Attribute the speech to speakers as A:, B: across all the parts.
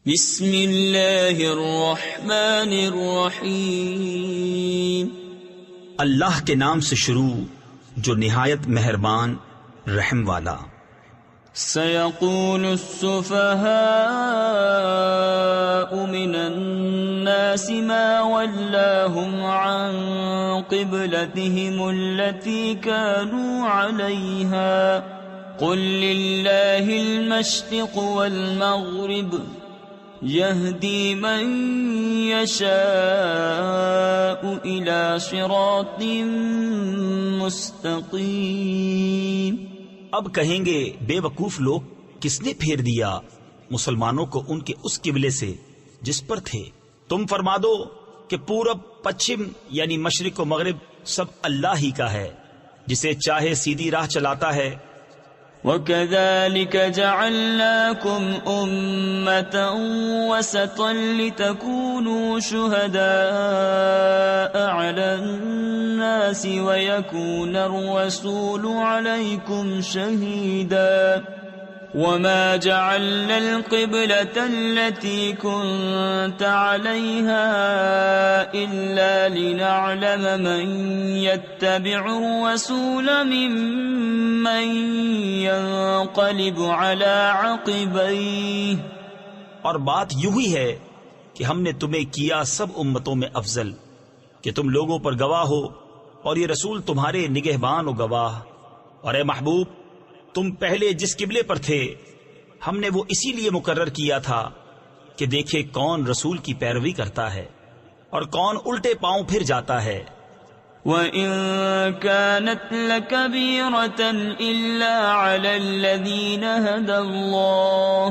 A: بسم اللہ الرحمن الرحیم،
B: اللہ کے نام سے شروع جو نہایت مہربان رحم والا۔
A: سيقول السفهاء من الناس ما ولاهم عن قبلتهم التي كانوا عليها قل لله المشرق والمغرب يهدي من يشاء إلى صراط مستقيم۔
B: اب کہیں گے بے وقوف لوگ، کس نے پھیر دیا مسلمانوں کو ان کے اس قبلے سے جس پر تھے؟ تم فرما دو کہ پورب پچھم یعنی مشرق و مغرب سب اللہ ہی کا ہے، جسے چاہے سیدھی راہ چلاتا ہے۔
A: وَكَذَلِكَ جَعَلْنَاكُمْ أُمَّةً وَسَطًا لِتَكُونُوا شُهَدَاءَ عَلَى النَّاسِ وَيَكُونَ الرَّسُولُ عَلَيْكُمْ شَهِيدًا وَمَا جَعَلْنَا الْقِبْلَةَ الَّتِي كُنْتَ عَلَيْهَا إِلَّا لِنَعْلَمَ مَنْ يَتَّبِعُ الرَّسُولَ مِمَّنْ يَنْقَلِبُ عَلَى عَقِبَيْهِ۔
B: اور بات یوں ہی ہے کہ ہم نے تمہیں کیا سب امتوں میں افضل کہ تم لوگوں پر گواہ ہو، اور یہ رسول تمہارے نگہبان و گواہ۔ اور اے محبوب، تم پہلے جس قبلے پر تھے ہم نے وہ اسی لیے مقرر کیا تھا کہ دیکھے کون رسول کی پیروی کرتا ہے اور کون الٹے پاؤں پھر جاتا ہے۔
A: وَإِن كَانَتْ لَكَبِيرَةً إِلَّا عَلَى الَّذِينَ هَدَى اللَّهُ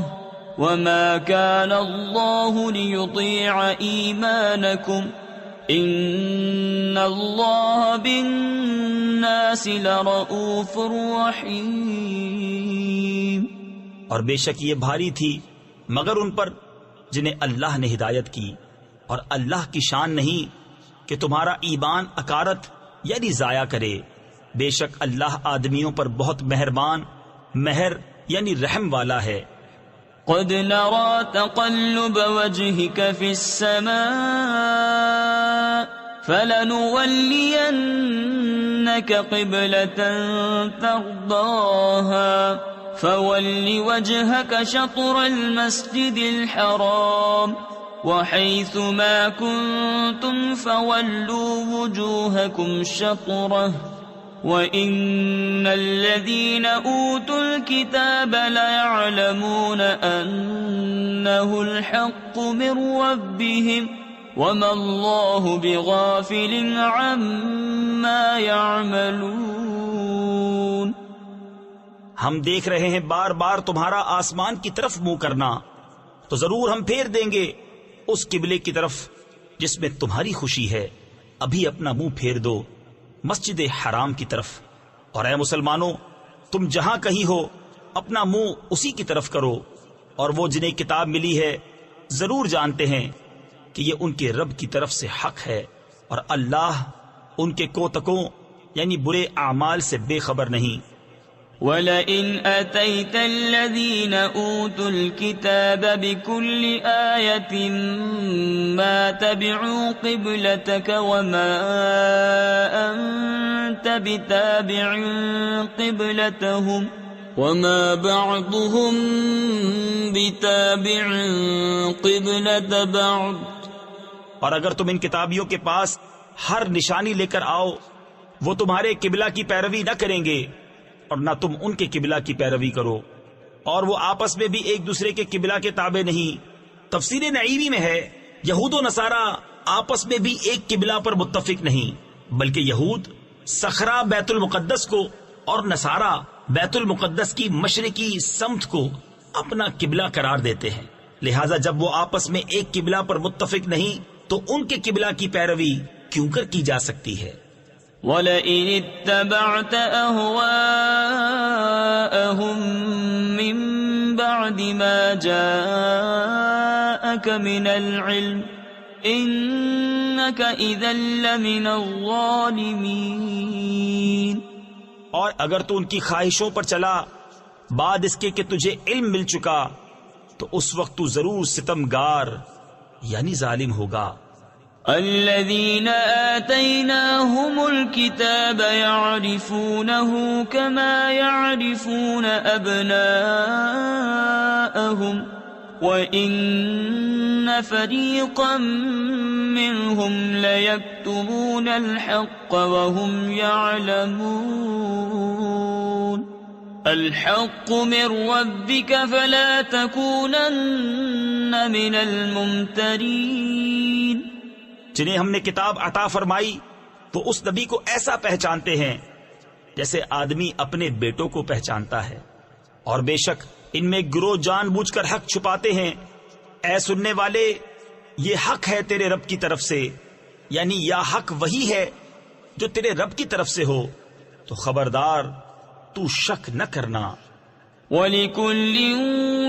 A: وَمَا كَانَ اللَّهُ لِيُضِيعَ إِيمَانَكُمْ إِنَّ اللَّهَ بِالنَّاسِ لَرَءُوفٌ رَحِيمٌ۔
B: اور بے شک یہ بھاری تھی مگر ان پر جنہیں اللہ نے ہدایت کی، اور اللہ کی شان نہیں کہ تمہارا ایمان اکارت یعنی ضائع کرے۔ بے شک اللہ آدمیوں پر بہت مہربان، مہر یعنی رحم والا ہے۔
A: قد نرى تقلب وجهك في السماء فلنولينك قبلة ترضاها فول وجهك شطر المسجد الحرام وحيث ما كنتم فولوا وجوهكم شطره وَإِنَّ الَّذِينَ أُوتُوا الْكِتَابَ لَيَعْلَمُونَ أَنَّهُ الْحَقُّ مِنْ رَبِّهِمْ وَمَا اللَّهُ بِغَافِلٍ عَمَّا يَعْمَلُونَ۔
B: ہم دیکھ رہے ہیں بار بار تمہارا آسمان کی طرف منہ کرنا، تو ضرور ہم پھیر دیں گے اس قبلے کی طرف جس میں تمہاری خوشی ہے۔ ابھی اپنا منہ پھیر دو مسجد حرام کی طرف، اور اے مسلمانوں تم جہاں کہیں ہو اپنا منہ اسی کی طرف کرو۔ اور وہ جنہیں کتاب ملی ہے ضرور جانتے ہیں کہ یہ ان کے رب کی طرف سے حق ہے، اور اللہ ان کے کوتکوں یعنی برے اعمال سے بے خبر نہیں۔
A: وَلَئِنْ أَتَيْتَ الَّذِينَ أُوتُوا الْكِتَابَ بِكُلِّ آيَةٍ مَا تَبِعُوا قِبْلَتَكَ وَمَا أَنْتَ بِتَابِعٍ قِبْلَتَهُمْ وَمَا بَعْضُهُمْ بِتَابِعٍ قِبْلَةَ بَعْضٍ۔
B: اور اگر تم ان کتابیوں کے پاس ہر نشانی لے کر آؤ، وہ تمہارے قبلہ کی پیروی نہ کریں گے اور نہ تم ان کے قبلہ کی پیروی کرو، اور وہ آپس میں بھی ایک دوسرے کے قبلہ کے تابع نہیں۔ تفسیر نعیمی میں ہے یہود و نصارہ آپس میں بھی ایک قبلہ پر متفق نہیں، بلکہ یہود صخرہ بیت المقدس کو اور نصارہ بیت المقدس کی مشرقی سمت کو اپنا قبلہ قرار دیتے ہیں، لہٰذا جب وہ آپس میں ایک قبلہ پر متفق نہیں تو ان کے قبلہ کی پیروی کیوں کر کی جا سکتی ہے؟
A: وَلَئِنِ اتَّبَعْتَ أَهْوَاءَهُمْ مِنْ بَعْدِ مَا جَاءَكَ مِنَ الْعِلْمِ إِنَّكَ إِذًا لَمِنَ الظَّالِمِينَ۔
B: اور اگر تو ان کی خواہشوں پر چلا بعد اس کے کہ تجھے علم مل چکا، تو اس وقت تو ضرور ستمگار یعنی ظالم ہوگا۔
A: الذين آتيناهم الكتاب يعرفونه كما يعرفون أبناءهم وإن فريقا منهم ليكتمون الحق وهم يعلمون الحق من ربك فلا تكونن من الممترين۔
B: جنہیں ہم نے کتاب عطا فرمائی تو اس نبی کو ایسا پہچانتے ہیں جیسے آدمی اپنے بیٹوں کو پہچانتا ہے، اور بے شک ان میں گروہ جان بوجھ کر حق چھپاتے ہیں۔ اے سننے والے، یہ حق ہے تیرے رب کی طرف سے، یعنی یا حق وہی ہے جو تیرے رب کی طرف سے ہو، تو خبردار تو شک نہ کرنا۔
A: وَلِكُلٍّ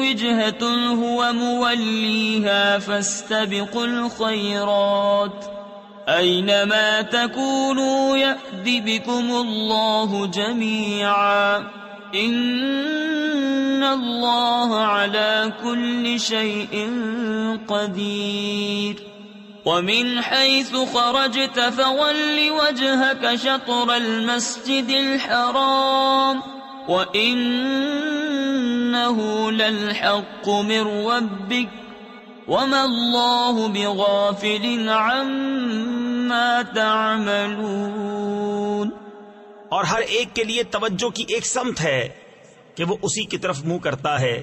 A: وِجْهَةٌ هُوَ مُوَلِّيهَا فَاسْتَبِقُوا الْخَيْرَاتِ أَيْنَمَا تَكُونُوا يَأْتِ بِكُمُ اللَّهُ جَمِيعًا إِنَّ اللَّهَ عَلَى كُلِّ شَيْءٍ قَدِيرٌ۔ وَمِنْ حَيْثُ خَرَجْتَ فَوَلِّ وَجْهَكَ شَطْرَ الْمَسْجِدِ الْحَرَامِ وَإِنَّهُ لَلْحَقُّ مِنْ رَبِّكَ وَمَا اللَّهُ بِغَافِلٍ عَمَّا تَعْمَلُونَ۔
B: اور ہر ایک کے لیے توجہ کی ایک سمت ہے کہ وہ اسی کی طرف منہ کرتا ہے،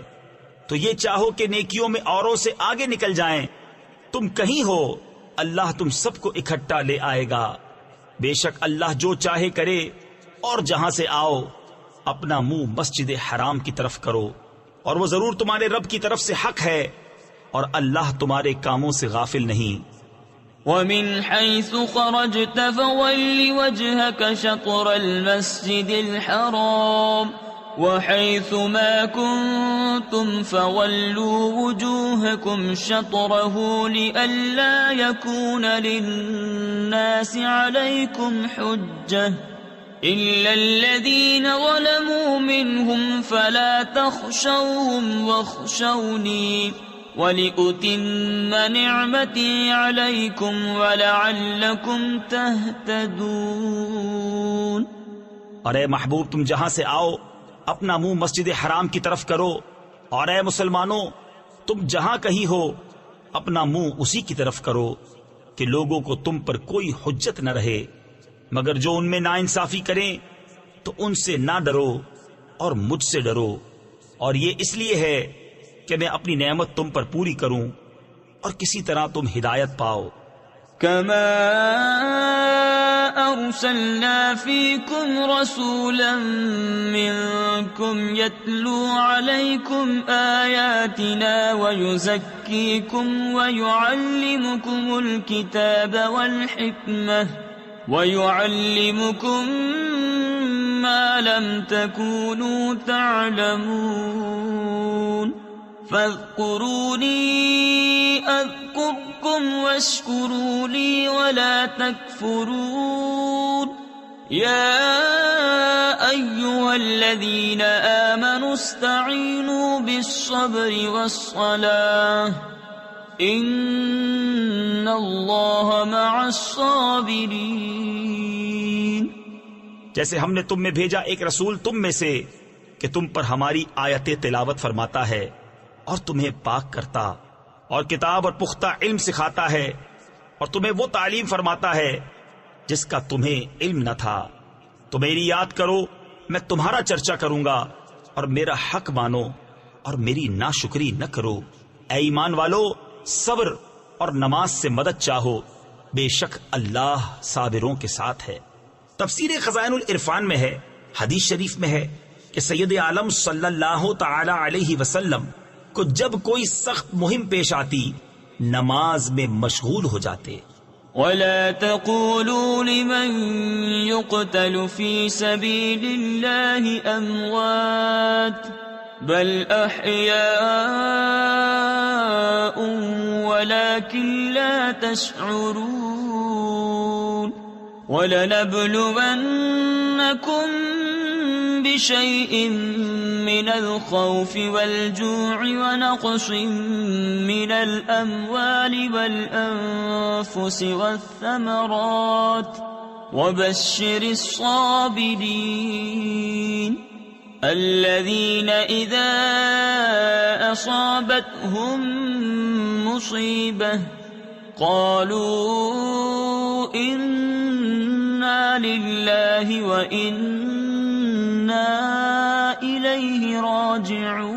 B: تو یہ چاہو کہ نیکیوں میں اوروں سے آگے نکل جائیں، تم کہیں ہو اللہ تم سب کو اکٹھا لے آئے گا۔ بے شک اللہ جو چاہے کرے، اور جہاں سے آؤ اپنا منہ مسجد حرام کی طرف کرو، اور وہ ضرور تمہارے رب کی طرف سے حق ہے، اور اللہ تمہارے کاموں سے غافل نہیں۔
A: وَمِنْ حَيْثُ خَرَجْتَ فَوَلِّ وَجْهَكَ شَطْرَ الْمَسْجِدِ الْحَرَامِ وَحَيْثُ مَا كُنْتُمْ فَوَلُّوا وُجُوهَكُمْ شَطْرَهُ لِئَلَّا يَكُونَ لِلنَّاسِ عَلَيْكُمْ حُجَّةٌ إِلَّا الَّذِينَ ظَلَمُوا مِنْهُمْ فَلَا تَخْشَوْهُمْ وَاخْشَوْنِي وَلِأُتِمَّ نِعْمَتِي عَلَيْكُمْ وَلَعَلَّكُمْ تَهْتَدُونَ۔
B: اور اے محبوب، تم جہاں سے آؤ اپنا منہ مسجد حرام کی طرف کرو، اور اے مسلمانوں تم جہاں کہیں ہو اپنا منہ اسی کی طرف کرو کہ لوگوں کو تم پر کوئی حجت نہ رہے، مگر جو ان میں ناانصافی کریں تو ان سے نہ ڈرو اور مجھ سے ڈرو، اور یہ اس لیے ہے کہ میں اپنی نعمت تم پر پوری کروں اور کسی طرح تم ہدایت پاؤ۔
A: كما أرسلنا فيكم رسولا منكم يتلو عليكم آياتنا ويزكيكم ويعلمكم الكتاب والحكمة ويعلمكم ما لم تكونوا تعلمون فاذكروني أذكركم واشكروا لي ولا تكفرون يا أيها الذين آمنوا استعينوا بالصبر والصلاة إن الله مع الصابرين۔
B: جیسے ہم نے تم میں بھیجا ایک رسول تم میں سے کہ تم پر ہماری آیتیں تلاوت فرماتا ہے اور تمہیں پاک کرتا اور کتاب اور پختہ علم سکھاتا ہے اور تمہیں وہ تعلیم فرماتا ہے جس کا تمہیں علم نہ تھا، تو میری یاد کرو، میں تمہارا چرچا کروں گا، اور میرا حق مانو اور میری ناشکری نہ کرو۔ اے ایمان والو، صبر اور نماز سے مدد چاہو، بے شک اللہ صابروں کے ساتھ ہے۔ تفسیر خزائن العرفان میں ہے، حدیث شریف میں ہے کہ سید عالم صلی اللہ تعالی علیہ وسلم کو جب کوئی سخت مہم پیش آتی نماز میں مشغول ہو جاتے۔
A: وَلَا تَقُولُوا لِمَن يُقْتَلُ فِي سَبِيلِ اللَّهِ أَمْوَاتٌ بَلْ أَحْيَاءٌ وَلَكِنْ لَا تَشْعُرُونَ وَلَنَبْلُوَنَّكُمْ بِشَيْءٍ من الخوف والجوع ونقص من الأموال والأنفس والثمرات وبشر الصابرين الذين إذا أصابتهم مصيبة قالوا إنا لله وإنا إليه راجعون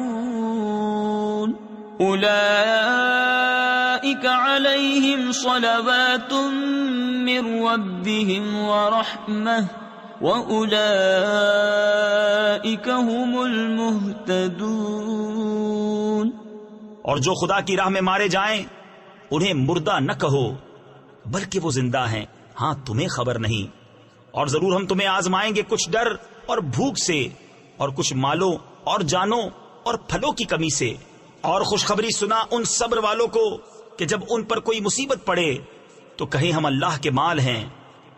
A: أولئك عليهم صلوات من ربهم ورحمة وَأُولَئِكَ هُمُ الْمُهْتَدُونَ۔
B: اور جو خدا کی راہ میں مارے جائیں انہیں مردہ نہ کہو بلکہ وہ زندہ ہیں، ہاں تمہیں خبر نہیں۔ اور ضرور ہم تمہیں آزمائیں گے کچھ ڈر اور بھوک سے، اور کچھ مالوں اور جانوں اور پھلوں کی کمی سے۔ اور خوشخبری سنا ان صبر والوں کو کہ جب ان پر کوئی مصیبت پڑے تو کہیں ہم اللہ کے مال ہیں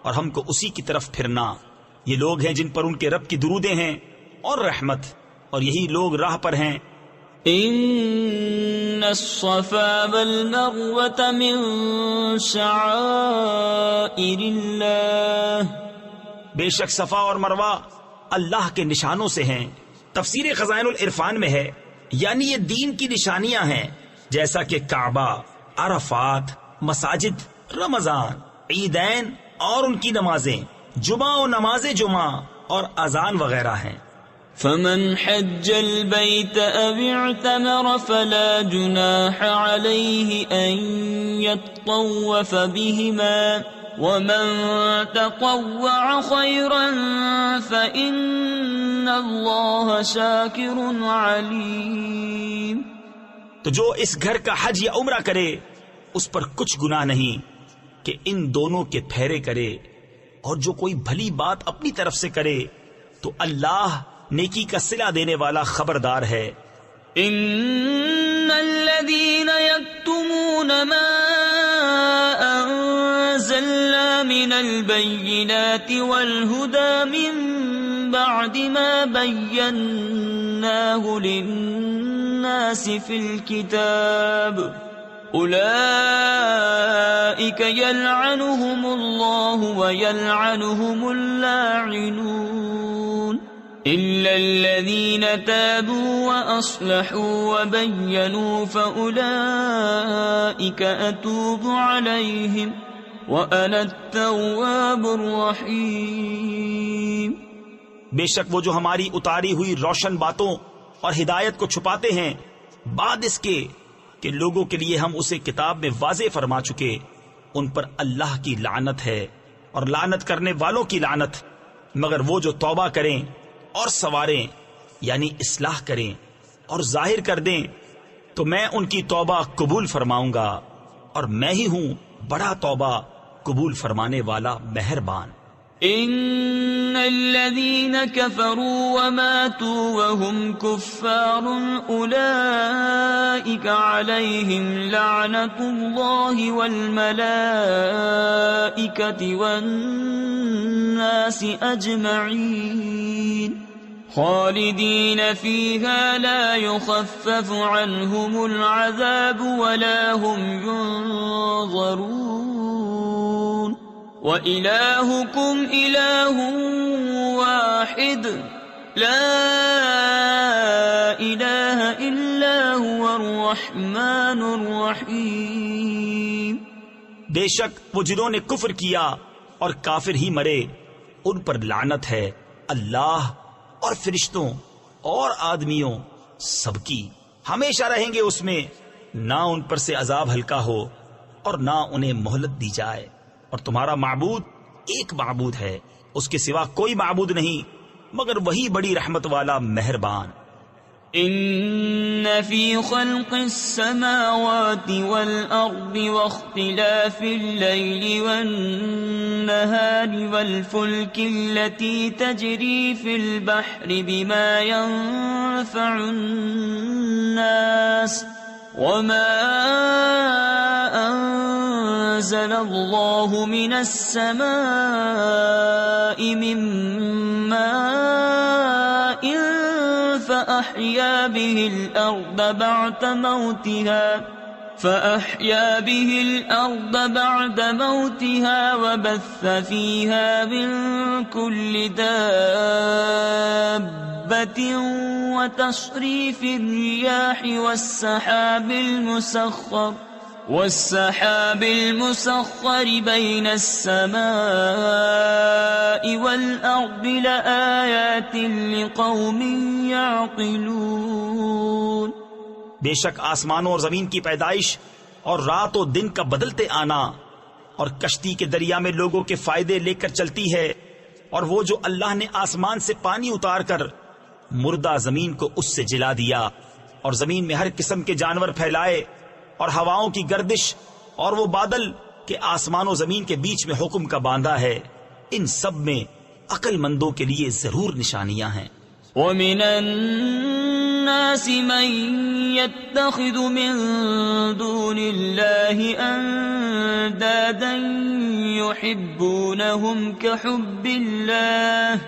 B: اور ہم کو اسی کی طرف پھرنا۔ یہ لوگ ہیں جن پر ان کے رب کی درودیں ہیں اور رحمت، اور یہی لوگ راہ پر ہیں۔
A: ان الصفا والمروة من شعائر اللہ،
B: بے شک صفا اور مروہ اللہ کے نشانوں سے ہیں۔ تفسیر خزائن العرفان میں ہے یعنی یہ دین کی نشانیاں ہیں، جیسا کہ کعبہ، عرفات، مساجد، رمضان، عیدین اور ان کی نمازیں، جمعہ و نماز جمعہ اور اذان وغیرہ ہیں۔
A: فمن حج البيت أو اعتمر فلا جناح عليه أن يطوف بهما ومن تطوع خيرا فإن الله شاكر عليم۔
B: تو جو اس گھر کا حج یا عمرہ کرے اس پر کچھ گناہ نہیں کہ ان دونوں کے پھیرے کرے، اور جو کوئی بھلی بات اپنی طرف سے کرے تو اللہ نیکی کا صلہ دینے والا خبردار ہے۔
A: ان الذين يكتمون ما انزلنا من البينات والهدى من بعد ما بيناه للناس في الكتاب أولئك يلعنهم الله ويلعنهم اللاعنون إلا الذين تابوا وأصلحوا وبينوا فأولئك أتوب عليهم وأنا التواب الرحيم۔
B: بے شک وہ جو ہماری اتاری ہوئی روشن باتوں اور ہدایت کو چھپاتے ہیں بعد اس کے کہ لوگوں کے لیے ہم اسے کتاب میں واضح فرما چکے، ان پر اللہ کی لعنت ہے اور لعنت کرنے والوں کی لعنت، مگر وہ جو توبہ کریں اور سواریں یعنی اصلاح کریں اور ظاہر کر دیں تو میں ان کی توبہ قبول فرماؤں گا، اور میں ہی ہوں بڑا توبہ قبول فرمانے والا مہربان۔
A: ان الذين كفروا وماتوا وهم كفار اولئك عليهم لعنة الله والملائكة والناس اجمعين خالدين فيها لا يخفف عنهم العذاب ولا هم ينظرون وإلهكم إله واحد لا إله إلا هو الرحمن الرحيم۔
B: بے شک وہ جنہوں نے کفر کیا اور کافر ہی مرے ان پر لعنت ہے اللہ اور فرشتوں اور آدمیوں سب کی، ہمیشہ رہیں گے اس میں، نہ ان پر سے عذاب ہلکا ہو اور نہ انہیں مہلت دی جائے۔ اور تمہارا معبود ایک معبود ہے، اس کے سوا کوئی معبود نہیں مگر وہی بڑی رحمت والا مہربان۔
A: ان فی خلق السماوات والارض واختلاف اللیل والنہار والفلک التي تجری فی البحر بما ينفع الناس وما أنزل الله من السماء من ماء فأحيا به الأرض بعد موتها وبث فيها من كل دابة وتصريف الرياح والسحاب المسخر بين السماء والأرض لآيات لقوم يعقلون۔
B: بے شک آسمانوں اور زمین کی پیدائش اور رات و دن کا بدلتے آنا اور کشتی کے دریا میں لوگوں کے فائدے لے کر چلتی ہے، اور وہ جو اللہ نے آسمان سے پانی اتار کر مردہ زمین کو اس سے جلا دیا، اور زمین میں ہر قسم کے جانور پھیلائے، اور ہواؤں کی گردش، اور وہ بادل کہ آسمان و زمین کے بیچ میں حکم کا باندھا ہے، ان سب میں عقل مندوں کے لیے ضرور نشانیاں ہیں۔
A: وَمِنَ النَّاسِ مَن يَتَّخِذُ مِن دُونِ اللَّهِ أَندَادًا يُحِبُّونَهُمْ كَحُبِّ اللَّهِ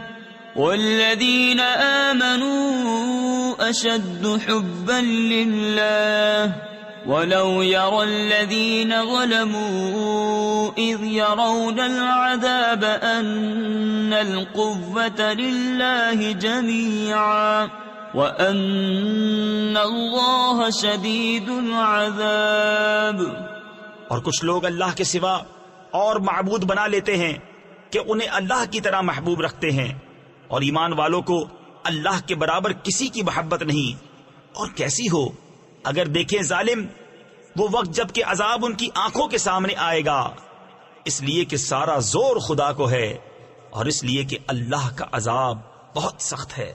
A: وَالَّذِينَ آمَنُوا أَشَدُّ حُبًّا لِلَّهِ وَلَوْ يَرَى الَّذِينَ ظَلَمُوا إِذْ يَرَوْنَ الْعَذَابَ أَنَّ الْقُوَّةَ لِلَّهِ جَمِيعًا وَأَنَّ اللَّهَ شَدِيدُ الْعَذَابِ۔
B: اور کچھ لوگ اللہ کے سوا اور معبود بنا لیتے ہیں کہ انہیں اللہ کی طرح محبوب رکھتے ہیں، اور ایمان والوں کو اللہ کے برابر کسی کی محبت نہیں۔ اور کیسی ہو اگر دیکھیں ظالم وہ وقت جب کہ عذاب ان کی آنکھوں کے سامنے آئے گا، اس لیے کہ سارا زور خدا کو ہے، اور اس لیے کہ اللہ کا عذاب بہت سخت ہے۔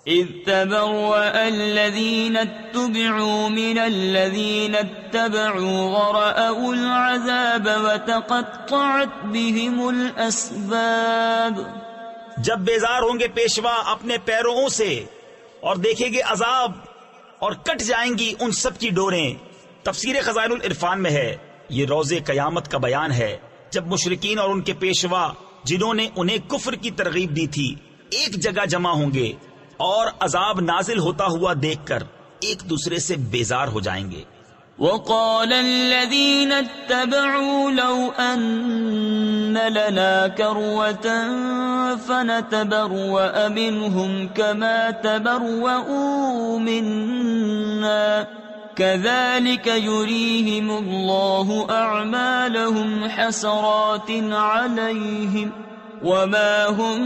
A: اذ تبرأ الذين اتبعوا من الذين اتبعوا ورأوا العذاب وتقطعت بهم الأسباب۔
B: جب بیزار ہوں گے پیشوا اپنے پیرووں سے اور دیکھیں گے عذاب، اور کٹ جائیں گی ان سب کی ڈوریں۔ تفسیر خزائن العرفان میں ہے، یہ روز قیامت کا بیان ہے جب مشرکین اور ان کے پیشوا جنہوں نے انہیں کفر کی ترغیب دی تھی ایک جگہ جمع ہوں گے، اور عذاب نازل ہوتا ہوا دیکھ کر ایک دوسرے سے بیزار ہو جائیں گے۔
A: وقال الذين اتبعوا لو أن لنا كروة فنتبرأ منهم كما تبرؤوا منا كذلك يريهم الله أعمالهم حسرات عليهم وما هم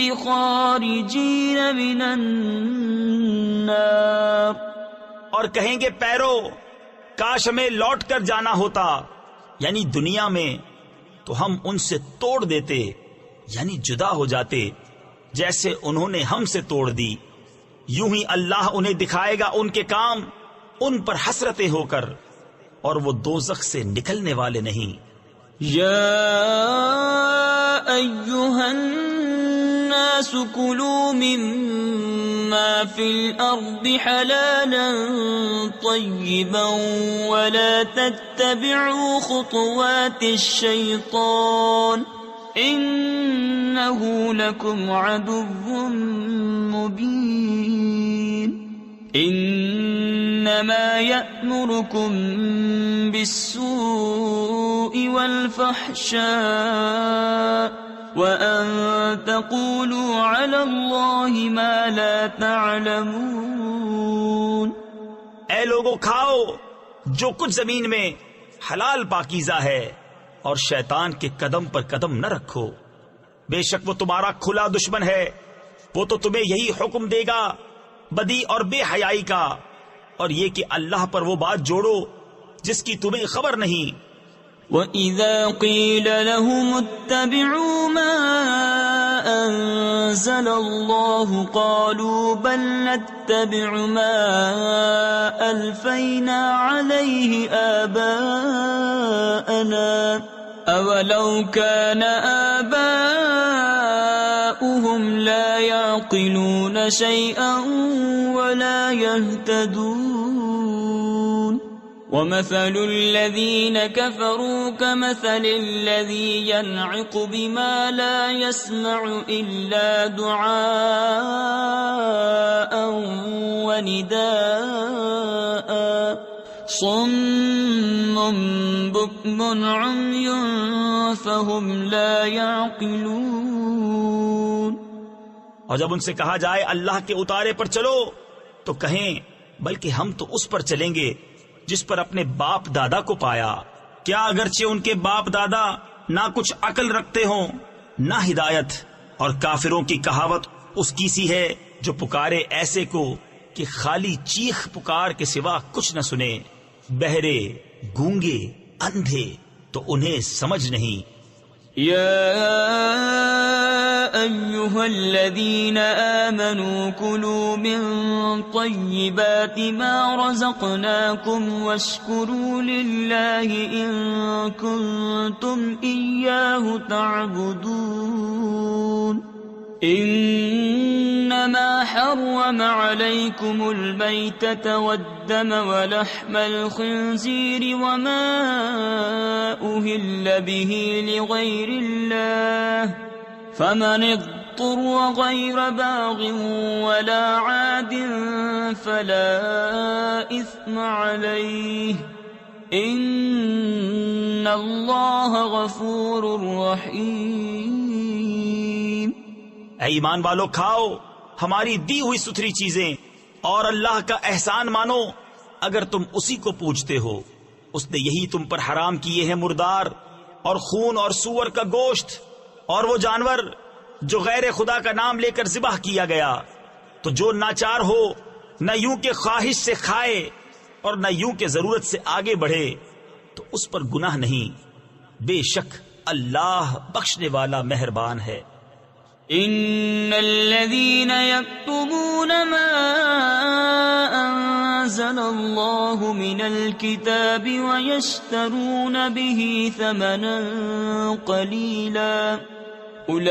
A: بخارجين من النار۔
B: اور کہیں گے پیرو کاش ہمیں لوٹ کر جانا ہوتا، یعنی دنیا میں، تو ہم ان سے توڑ دیتے، یعنی جدا ہو جاتے جیسے انہوں نے ہم سے توڑ دی۔ یوں ہی اللہ انہیں دکھائے گا ان کے کام ان پر حسرتیں ہو کر، اور وہ دوزخ سے نکلنے والے نہیں۔
A: یا ایھا الناس کلوا مما فی الارض حلالا طیبا ولا تتبعوا خطوات الشیطان انه لکم عدو مبین۔ انما یأمرکم بالسوء والفحشاء وَأَن تَقُولُوا عَلَى اللَّهِ مَا لَا تَعْلَمُونَ۔
B: اے لوگو کھاؤ جو کچھ زمین میں حلال پاکیزہ ہے، اور شیطان کے قدم پر قدم نہ رکھو، بے شک وہ تمہارا کھلا دشمن ہے، وہ تو تمہیں یہی حکم دے گا بدی اور بے حیائی کا، اور یہ کہ اللہ پر وہ بات جوڑو جس کی تمہیں خبر نہیں۔
A: وَإِذَا قِيلَ لَهُمُ اتَّبِعُوا مَا أَنزَلَ اللَّهُ قَالُوا بَلْ نَتَّبِعُ مَا أَلْفَيْنَا عَلَيْهِ آبَاءَنَا أَوَلَوْ كَانَ آبَاؤُهُمْ لَا يَعْقِلُونَ شَيْئًا وَلَا يَهْتَدُونَ۔ ومثل الذين كفروا كمثل الذي ينعق بما لا يسمع إلا دعاء ونداء صم بكم عمي فهم لا يعقلون.
B: اور جب ان سے کہا جائے اللہ کے اتارے پر چلو تو کہیں بلکہ ہم تو اس پر چلیں گے جس پر اپنے باپ دادا کو پایا. کیا اگرچہ ان کے باپ دادا نہ کچھ عقل رکھتے ہوں نہ ہدایت. اور کافروں کی کہاوت اس کی سی ہے جو پکارے ایسے کو کہ خالی چیخ پکار کے سوا کچھ نہ سنے. بہرے گونگے اندھے تو انہیں سمجھ نہیں.
A: يا أيها الذين آمنوا كلوا من طيبات ما رزقناكم واشكروا لله إن كنتم إياه تعبدون. إنما حرم عليكم الميتة والدم ولحم الخنزير وما أهل به لغير الله فمن اضطر غير باغ ولا عاد فلا إثم عليه إن الله غفور رحيم.
B: اے ایمان والو کھاؤ ہماری دی ہوئی ستھری چیزیں اور اللہ کا احسان مانو اگر تم اسی کو پوجتے ہو. اس نے یہی تم پر حرام کیے ہیں مردار اور خون اور سور کا گوشت اور وہ جانور جو غیر خدا کا نام لے کر ذبح کیا گیا. تو جو ناچار ہو نہ یوں کہ خواہش سے کھائے اور نہ یوں کہ ضرورت سے آگے بڑھے تو اس پر گناہ نہیں. بے شک اللہ بخشنے والا مہربان ہے.
A: ان الذين يكتمون ما انزل الله من الكتاب ويشترون به ثمنا قليلا اولئك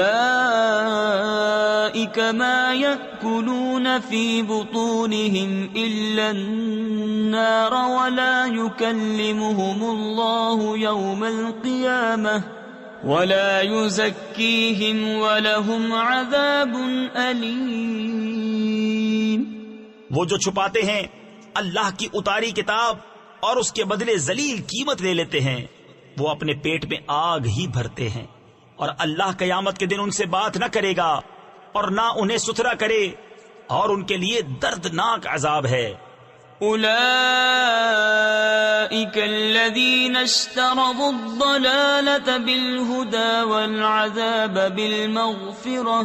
A: ما يأكلون في بطونهم الا النار ولا يكلمهم الله يوم القيامة ولا يزكيهم ولهم عذاب أليم.
B: وہ جو چھپاتے ہیں اللہ کی اتاری کتاب اور اس کے بدلے ذلیل قیمت لے لیتے ہیں وہ اپنے پیٹ میں آگ ہی بھرتے ہیں اور اللہ قیامت کے دن ان سے بات نہ کرے گا اور نہ انہیں ستھرا کرے اور ان کے لیے دردناک عذاب ہے.
A: أولئك الذين اشتروا الضلالة بالهدى والعذاب بالمغفرة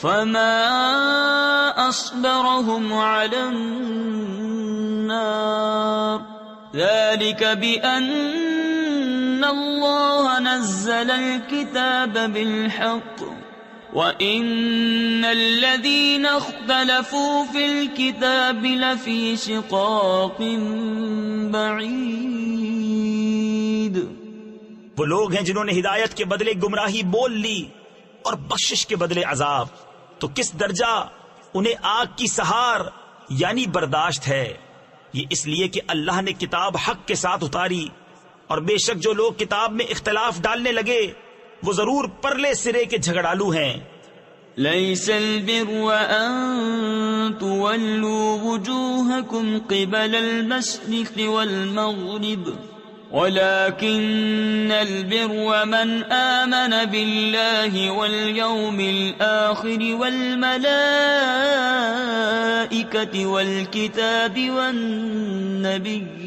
A: فما أصبرهم على النار ذلك بأن الله نزل الكتاب بالحق وَإِنَّ الَّذِينَ اخْتَلَفُوا فِي الْكِتَابِ لَفِي شِقَاقٍ بَعِيدٍ.
B: وہ لوگ ہیں جنہوں نے ہدایت کے بدلے گمراہی بول لی اور بخشش کے بدلے عذاب. تو کس درجہ انہیں آگ کی سہار یعنی برداشت ہے. یہ اس لیے کہ اللہ نے کتاب حق کے ساتھ اتاری اور بے شک جو لوگ کتاب میں اختلاف ڈالنے لگے وہ ضرور پرلے سرے کے جھگڑالو ہیں.
A: ليس البر أن تولوا وجوهكم قبل المشرق والمغرب ولكن البر من آمن بالله واليوم الآخر والملائكة والكتاب والنبيين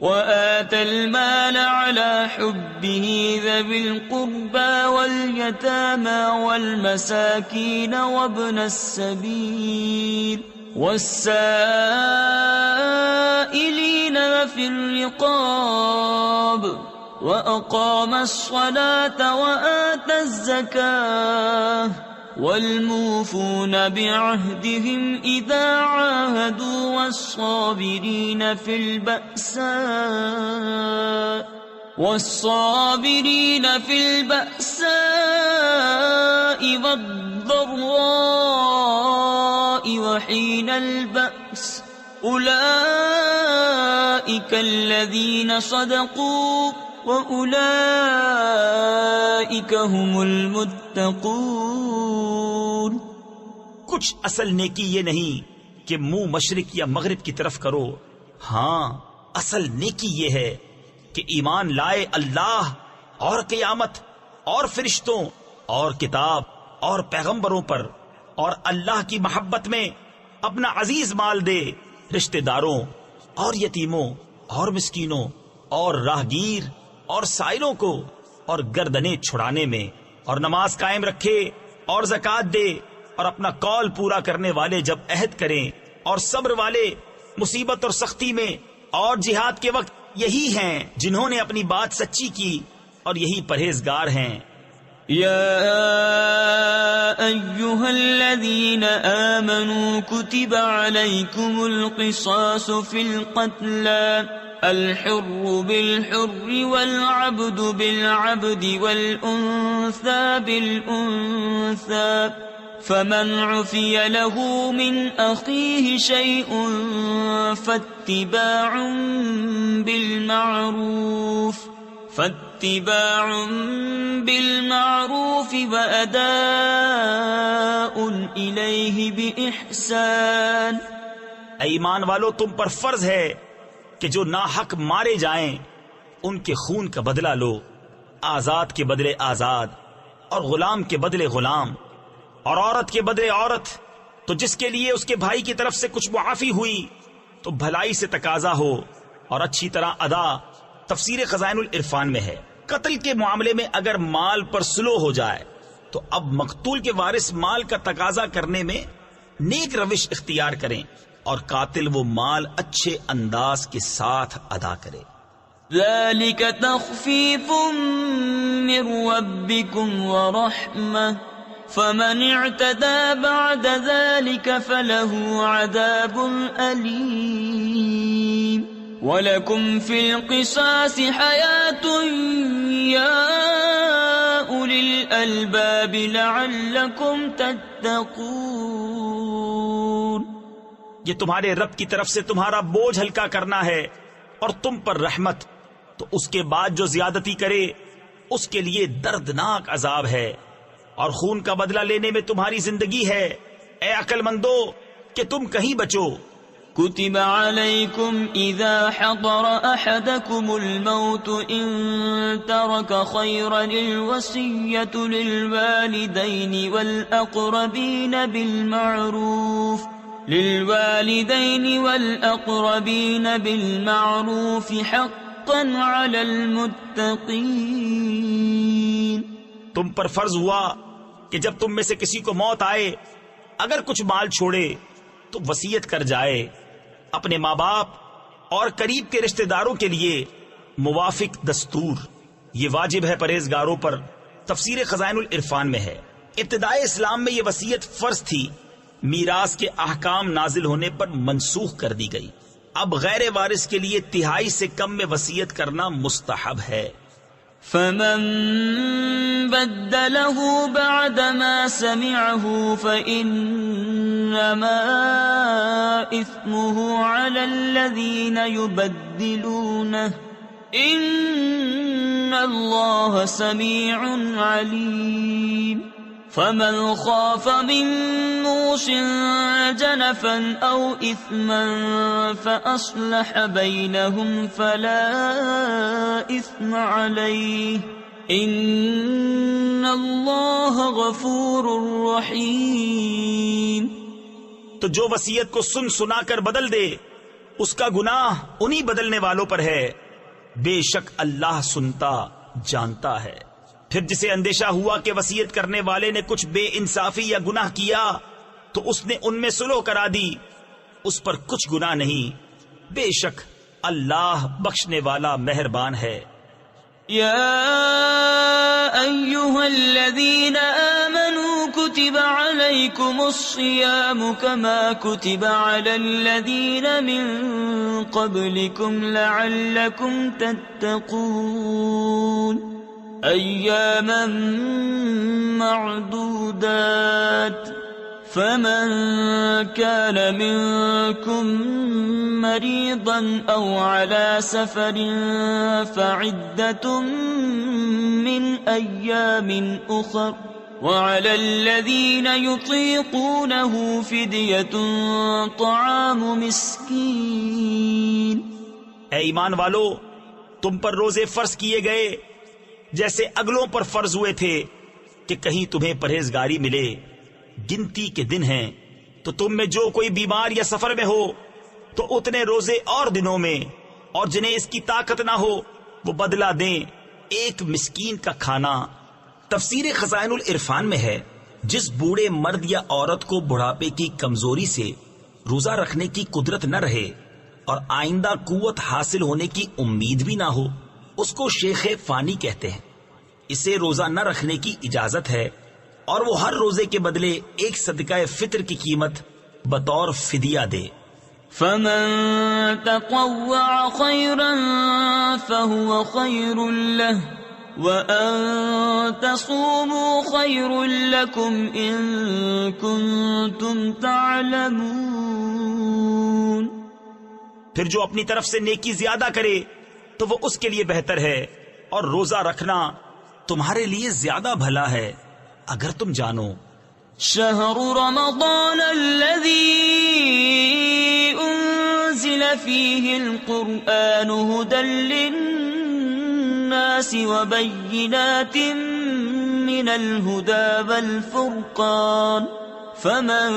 A: وآتى المال على حبه ذوي القربى واليتامى والمساكين وابن السبيل والسائلين وفي الرقاب وأقام الصلاة وآتى الزكاة والموفون بعهدهم إذا عاهدوا والصابرين في البأساء والضراء وحين البأس أولئك أولئك الذين صدقوا وأولئك هم المتقون.
B: کچھ اصل نیکی یہ نہیں کہ منہ مشرق یا مغرب کی طرف کرو، ہاں اصل نیکی یہ ہے کہ ایمان لائے اللہ اور قیامت اور فرشتوں اور کتاب اور پیغمبروں پر، اور اللہ کی محبت میں اپنا عزیز مال دے رشتہ داروں اور یتیموں اور مسکینوں اور راہگیر اور سائلوں کو، اور گردنیں چھڑانے میں، اور نماز قائم رکھے اور زکوٰۃ دے، اور اپنا قول پورا کرنے والے جب عہد کریں، اور صبر والے مصیبت اور سختی میں اور جہاد کے وقت یہی ہیں جنہوں نے اپنی بات سچی کی، اور یہی پرہیزگار ہیں.
A: يا أيها الذين آمنوا كتب عليكم القصاص في القتلى الحر بالحر والعبد بالعبد والأنثى بالأنثى فمن عفي له من أخيه شيء فاتباع بالمعروف وأداء إليه بإحسان.
B: اے ایمان والو، تم پر فرض ہے کہ جو ناحق مارے جائیں ان کے خون کا بدلہ لو، آزاد کے بدلے آزاد، اور غلام کے بدلے غلام، اور عورت کے بدلے عورت. تو جس کے لیے اس کے بھائی کی طرف سے کچھ معافی ہوئی تو بھلائی سے تقاضا ہو اور اچھی طرح ادا. تفسیر خزائن العرفان میں ہے. قتل کے معاملے میں اگر مال پر سلو ہو جائے تو اب مقتول کے وارث مال کا تقاضا کرنے میں نیک روش اختیار کریں، اور قاتل وہ مال اچھے انداز کے ساتھ ادا کرے.
A: ذلك تخفيف من ربكم ورحمة فمن اعتدى بعد ذلك فله عذاب أليم. وَلَكُمْ فِي الْقِصَاصِ حَيَاةٌ يَا أُولِي الْأَلْبَابِ لَعَلَّكُمْ تَتَّقُونَ.
B: یہ تمہارے رب کی طرف سے تمہارا بوجھ ہلکا کرنا ہے اور تم پر رحمت. تو اس کے بعد جو زیادتی کرے اس کے لیے دردناک عذاب ہے، اور خون کا بدلہ لینے میں تمہاری زندگی ہے. اے عقل مندو کہ تم کہیں بچو.
A: كتب عليكم إذا حضر أحدكم الموت إن ترك خيرا الوصية للوالدين والأقربين بالمعروف حقا على المتقين.
B: تم پر فرض ہوا کہ جب تم میں سے کسی کو موت آئے اگر کچھ مال چھوڑے تو وصیت کر جائے اپنے ماں باپ اور قریب کے رشتہ داروں کے لیے موافق دستور. یہ واجب ہے پرہیزگاروں پر. تفسیر خزائن العرفان میں ہے. ابتدائے اسلام میں یہ وصیت فرض تھی، میراث کے احکام نازل ہونے پر منسوخ کر دی گئی. اب غیر وارث کے لیے تہائی سے کم میں وصیت کرنا مستحب ہے.
A: فمن بدله بعد ما سمعه فإنما إثمه على الذين يبدلونه إن الله سميع عليم. فمن خاف من موص جنفا أو إثما فأصلح بينهم فلا إثم عليه إن الله غفور رحيم.
B: تو جو وصیت کو سن سنا کر بدل دے اس کا گناہ انہی بدلنے والوں پر ہے، بے شک اللہ سنتا جانتا ہے. پھر جسے اندیشہ ہوا کہ وصیت کرنے والے نے کچھ بے انصافی یا گناہ کیا تو اس نے ان میں صلح کرا دی، اس پر کچھ گناہ نہیں، بے شک اللہ بخشنے والا مہربان ہے.
A: يا أيها الذين آمنوا كتب عليكم الصيام كما كتب على الذين من قبلكم لعلكم تتقون أياما معدودات فمن كان منكم مريضا أو على سفر فعدة من أيام أخر وعلى الذين يطيقونه فدية طعام مسكين.
B: اے ایمان والو، تم پر روزے فرض کیے گئے جیسے اگلوں پر فرض ہوئے تھے کہ کہیں تمہیں پرہیزگاری ملے. گنتی کے دن ہیں تو تم میں جو کوئی بیمار یا سفر میں ہو تو اتنے روزے اور دنوں میں، اور جنہیں اس کی طاقت نہ ہو وہ بدلہ دیں ایک مسکین کا کھانا. تفسیر خزائن العرفان میں ہے، جس بوڑھے مرد یا عورت کو بڑھاپے کی کمزوری سے روزہ رکھنے کی قدرت نہ رہے اور آئندہ قوت حاصل ہونے کی امید بھی نہ ہو، اس کو شیخ فانی کہتے ہیں. اسے روزہ نہ رکھنے کی اجازت ہے، اور وہ ہر روزے کے بدلے ایک صدقہ فطر کی قیمت بطور فدیہ دے.
A: فمن تطوع خيرا فهو خير له وأن تصوموا خير لكم إن كنتم تعلمون.
B: پھر جو اپنی طرف سے نیکی زیادہ کرے تو وہ اس کے لیے بہتر ہے، اور روزہ رکھنا تمہارے لیے زیادہ بھلا ہے اگر تم جانو.
A: شهر رمضان الذي أنزل فيه القرآن هدى للناس وبينات من الهدى والفرقان فمن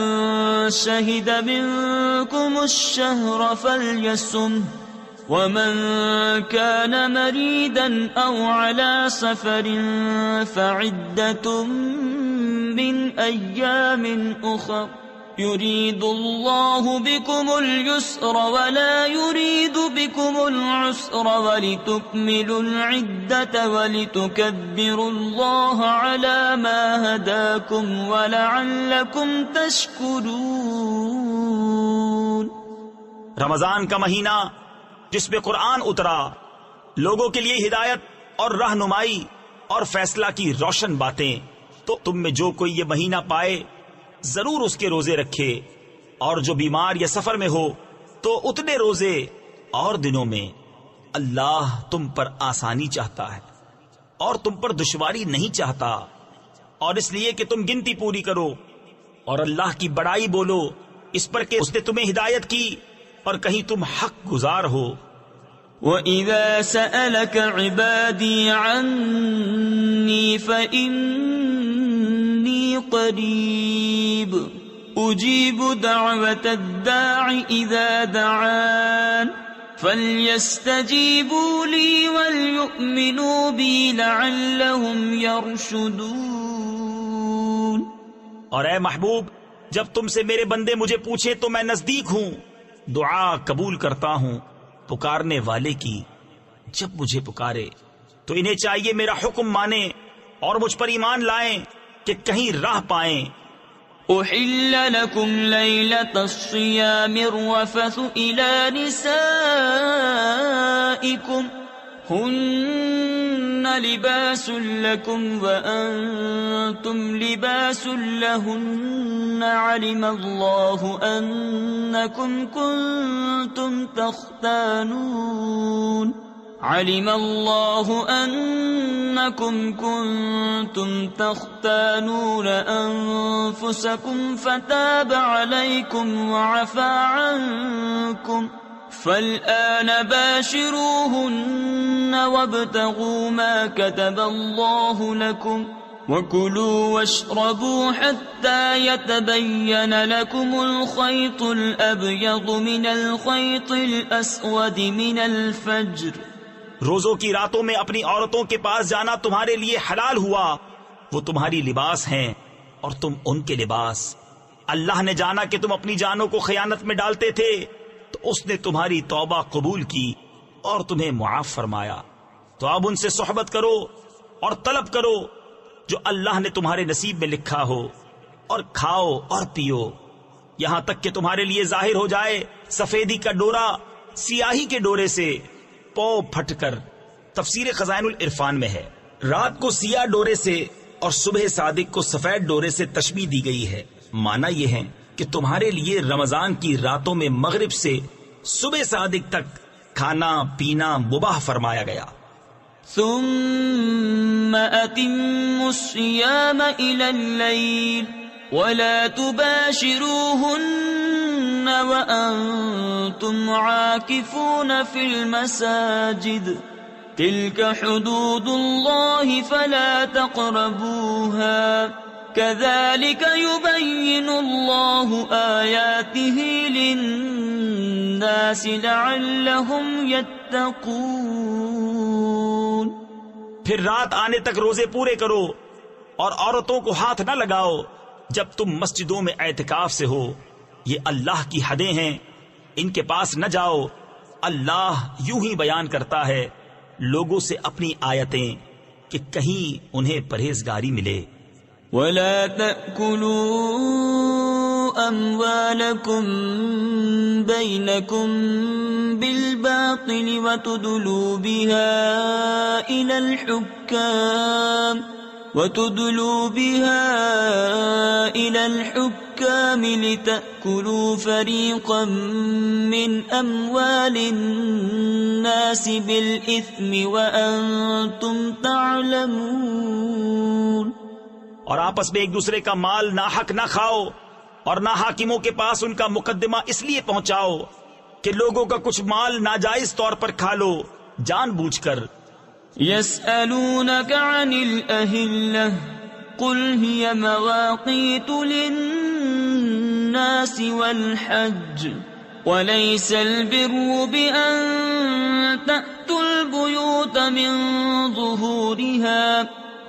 A: شهد منكم الشهر فليصمه ومن كان مريدا أو على سفر فعدة من أيام أخر يريد الله بكم اليسر ولا يريد بكم العسر ولتكملوا العدة ولتكبروا الله على ما هداكم ولعلكم تشكرون.
B: رمضان کا مہینہ جس میں قرآن اترا، لوگوں کے لیے ہدایت اور رہنمائی اور فیصلہ کی روشن باتیں، تو تم میں جو کوئی یہ مہینہ پائے ضرور اس کے روزے رکھے، اور جو بیمار یا سفر میں ہو تو اتنے روزے اور دنوں میں. اللہ تم پر آسانی چاہتا ہے اور تم پر دشواری نہیں چاہتا، اور اس لیے کہ تم گنتی پوری کرو اور اللہ کی بڑائی بولو اس پر کہ اس نے تمہیں ہدایت کی اور کہیں تم حق گزار ہو.
A: وَإِذَا سَأَلَكَ عِبَادِي عَنِّي فَإِنِّي قَرِيبٌ أُجِيبُ دَعْوَةَ الدَّاعِ إِذَا دَعَانِ فَلْيَسْتَجِيبُوا لِي وَلْيُؤْمِنُوا بِي لَعَلَّهُمْ يَرْشُدُونَ.
B: اور اے محبوب، جب تم سے میرے بندے مجھے پوچھے تو میں نزدیک ہوں، دعا قبول کرتا ہوں پکارنے والے کی. جب مجھے پکارے تو انہیں چاہیے میرا حکم مانیں اور مجھ پر ایمان لائیں کہ کہیں راہ پائیں.
A: أحل لكم ليلة الصيام الرفث إلى نسائكم هن لباس لكم وأنتم لباس لهن علم الله أنكم كنتم تختانون أنفسكم فتاب عليكم وعفى عنكم فالآن باشروهن وابتغوا ما كتب الله لكم وكلوا واشربوا حتى يتبين لكم الخيط الأبيض من الخيط الأسود من الفجر.
B: روزوں کی راتوں میں اپنی عورتوں کے پاس جانا تمہارے لیے حلال ہوا، وہ تمہاری لباس ہیں اور تم ان کے لباس. اللہ نے جانا کہ تم اپنی جانوں کو خیانت میں ڈالتے تھے تو اس نے تمہاری توبہ قبول کی اور تمہیں معاف فرمایا. تو اب ان سے صحبت کرو اور طلب کرو جو اللہ نے تمہارے نصیب میں لکھا ہو، اور کھاؤ اور پیو یہاں تک کہ تمہارے لیے ظاہر ہو جائے سفیدی کا ڈورا سیاہی کے ڈورے سے پو پھٹ کر. تفسیر خزائن العرفان میں ہے، رات کو سیاہ ڈورے سے اور صبح صادق کو سفید ڈورے سے تشبیہ دی گئی ہے. معنی یہ ہے کہ تمہارے لیے رمضان کی راتوں میں مغرب سے صبح صادق تک کھانا پینا مباح فرمایا گیا.
A: ثم أتموا الصيام إلى الليل ولا تباشروهن وأنتم عاكفون في المساجد تلك حدود الله فلا تقربوها كذلك يبين الله آياته للناس لعلهم يتقون.
B: پھر رات آنے تک روزے پورے کرو اور عورتوں کو ہاتھ نہ لگاؤ جب تم مسجدوں میں اعتکاف سے ہو. یہ اللہ کی حدیں ہیں، ان کے پاس نہ جاؤ. اللہ یوں ہی بیان کرتا ہے لوگوں سے اپنی آیتیں کہ کہیں انہیں پرہیزگاری ملے.
A: ولا تأكلوا أموالكم بينكم بالباطل وتدلوا بها إلى الحكام لتأكلوا فريقا من أموال الناس بالإثم وأنتم تعلمون.
B: اور آپس میں ایک دوسرے کا مال ناحق نہ کھاؤ اور نہ حاکموں کے پاس ان کا مقدمہ اس لیے پہنچاؤ کہ لوگوں کا کچھ مال ناجائز طور پر کھا لو جان بوجھ کر.
A: يسألونك عن الأهلة قل هي مواقيت للناس والحج وليس البر بأن تأتوا البيوت من ظهورها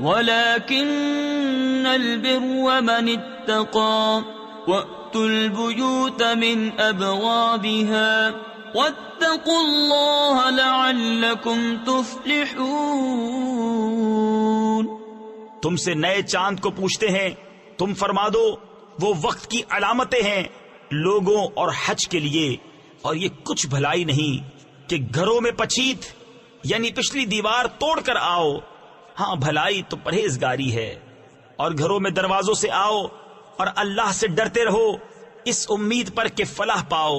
A: ولكن البر من اتقى وأتوا البيوت من أبوابها واتقوا الله لعلكم تفلحون.
B: تم سے نئے چاند کو پوچھتے ہیں، تم فرما دو وہ وقت کی علامتیں ہیں لوگوں اور حج کے لیے، اور یہ کچھ بھلائی نہیں کہ گھروں میں پچیت یعنی پچھلی دیوار توڑ کر آؤ. ہاں بھلائی تو پرہیزگاری ہے. اور گھروں میں دروازوں سے آؤ اور اللہ سے ڈرتے رہو اس امید پر کہ فلاح پاؤ.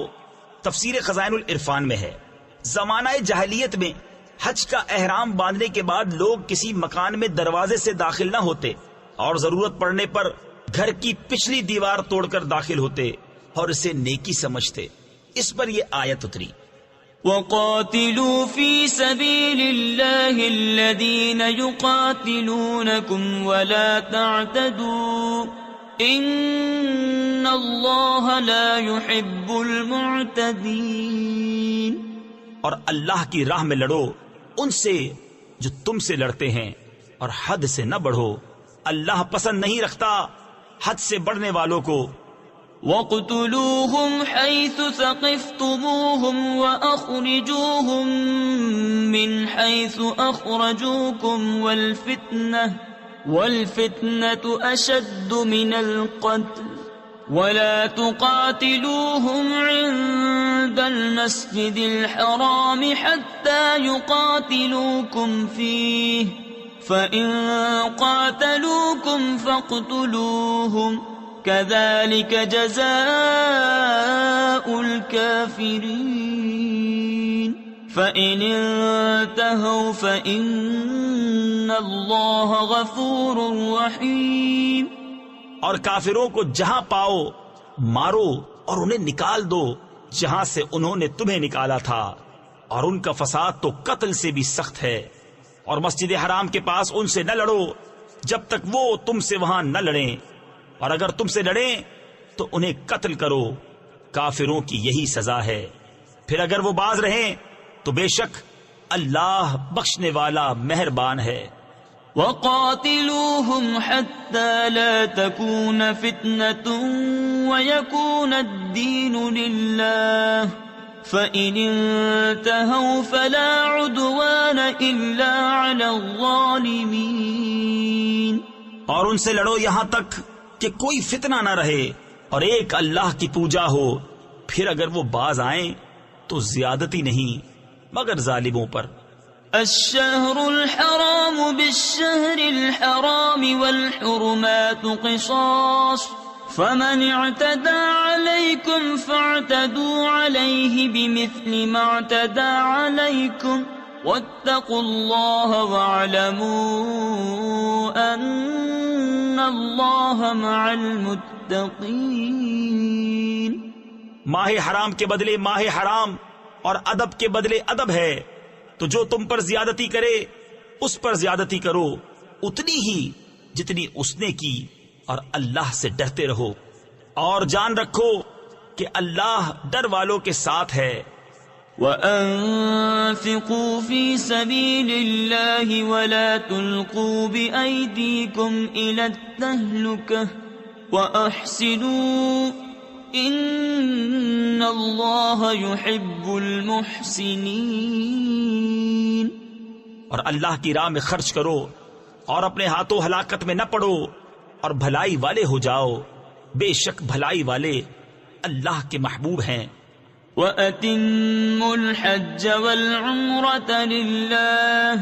B: تفسیر خزائن العرفان میں ہے زمانہ جاہلیت میں حج کا احرام باندھنے کے بعد لوگ کسی مکان میں دروازے سے داخل نہ ہوتے اور ضرورت پڑنے پر گھر کی پچھلی دیوار توڑ کر داخل ہوتے اور اسے نیکی سمجھتے. اس پر یہ آیت اتری.
A: وَقَاتِلُوا فِي سَبِيلِ اللَّهِ الَّذِينَ يُقَاتِلُونَكُمْ وَلَا تَعْتَدُوا إِنَّ اللَّهَ لَا يُحِبُّ الْمُعْتَدِينَ.
B: اور اللہ کی راہ میں لڑو ان سے جو تم سے لڑتے ہیں اور حد سے نہ بڑھو. اللہ پسند نہیں رکھتا حد سے بڑھنے والوں کو.
A: وَاقْتُلُوهُمْ حَيْثُ ثَقِفْتُمُوهُمْ وَأَخْرِجُوهُمْ مِنْ حَيْثُ أَخْرَجُوكُمْ وَالْفِتْنَةُ أَشَدُّ مِنَ الْقَتْلِ وَلَا تُقَاتِلُوهُمْ عِنْدَ الْمَسْجِدِ الْحَرَامِ حَتَّى يُقَاتِلُوكُمْ فِيهِ فَإِنْ قَاتَلُوكُمْ فَاقْتُلُوهُمْ كَذَلِكَ جَزَاءُ الْكَافِرِينَ فَإِنِ انْتَهَوْا فَإِنَّ اللَّهَ غَفُورٌ رَحِيمٌ.
B: اور کافروں کو جہاں پاؤ مارو اور انہیں نکال دو جہاں سے انہوں نے تمہیں نکالا تھا، اور ان کا فساد تو قتل سے بھی سخت ہے. اور مسجد حرام کے پاس ان سے نہ لڑو جب تک وہ تم سے وہاں نہ لڑیں، اور اگر تم سے لڑیں تو انہیں قتل کرو. کافروں کی یہی سزا ہے. پھر اگر وہ باز رہیں تو بے شک اللہ بخشنے والا مہربان ہے.
A: وَقَاتِلُوهُمْ حَتَّى لَا تَكُونَ فِتْنَةٌ وَيَكُونَ الدِّينُ لِلَّهِ فَإِنِ انْتَهَوْا فَلَا عُدْوَانَ إِلَّا عَلَى الظَّالِمِينَ.
B: اور ان سے لڑو یہاں تک کہ کوئی فتنہ نہ رہے اور ایک اللہ کی پوجا ہو. پھر اگر وہ باز آئیں تو زیادتی نہیں مگر ظالموں پر.
A: الشهر الحرام بالشهر الحرام والحرمات قصاص فمن اعتدى عليكم فاعتدوا عليه بمثل ما اعتدى عليكم واتقوا الله واعلموا ان الله مع المتقين۔
B: ماہ حرام کے بدلے ماہ حرام اور ادب کے بدلے ادب ہے، تو جو تم پر زیادتی کرے اس پر زیادتی کرو اتنی ہی جتنی اس نے کی، اور اللہ سے ڈرتے رہو اور جان رکھو کہ اللہ ڈر والوں کے ساتھ ہے۔
A: وَأَنفِقُوا فِي سَبِيلِ اللَّهِ وَلَا تُلْقُوا بِأَيْدِيكُمْ إِلَى التَّهْلُكَةِ وَأَحْسِنُوا إِنَّ اللَّهَ يُحِبُّ الْمُحْسِنِينَ۔
B: اور اللہ کی راہ میں خرچ کرو اور اپنے ہاتھوں ہلاکت میں نہ پڑو، اور بھلائی والے ہو جاؤ، بے شک بھلائی والے اللہ کے محبوب ہیں۔
A: وَأَتِمُّوا الْحَجَّ وَالْعُمْرَةَ لِلَّهِ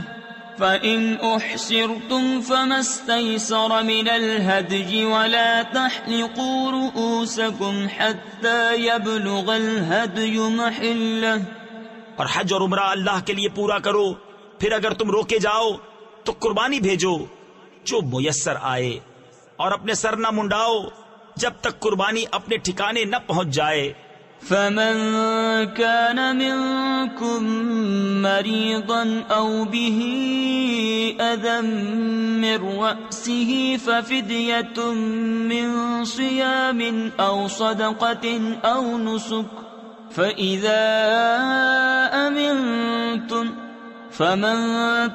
A: فَإِنْ أُحْصِرْتُمْ فَمَا اسْتَيْسَرَ مِنَ الْهَدْيِ وَلَا تَحْلِقُوا رُؤُوسَكُمْ حَتَّى يَبْلُغَ الْهَدْيُ مَحِلَّهُ۔
B: اور حج اور عمرہ اللہ کے لیے پورا کرو، پھر اگر تم روکے جاؤ تو قربانی بھیجو جو میسر آئے، اور اپنے سر نہ منڈاؤ جب تک قربانی اپنے ٹھکانے نہ پہنچ جائے۔
A: فمن كان منكم مريضا أو به أذى من رأسه ففدية من صيام أو صدقة أو نسك فإذا أمنتم فمن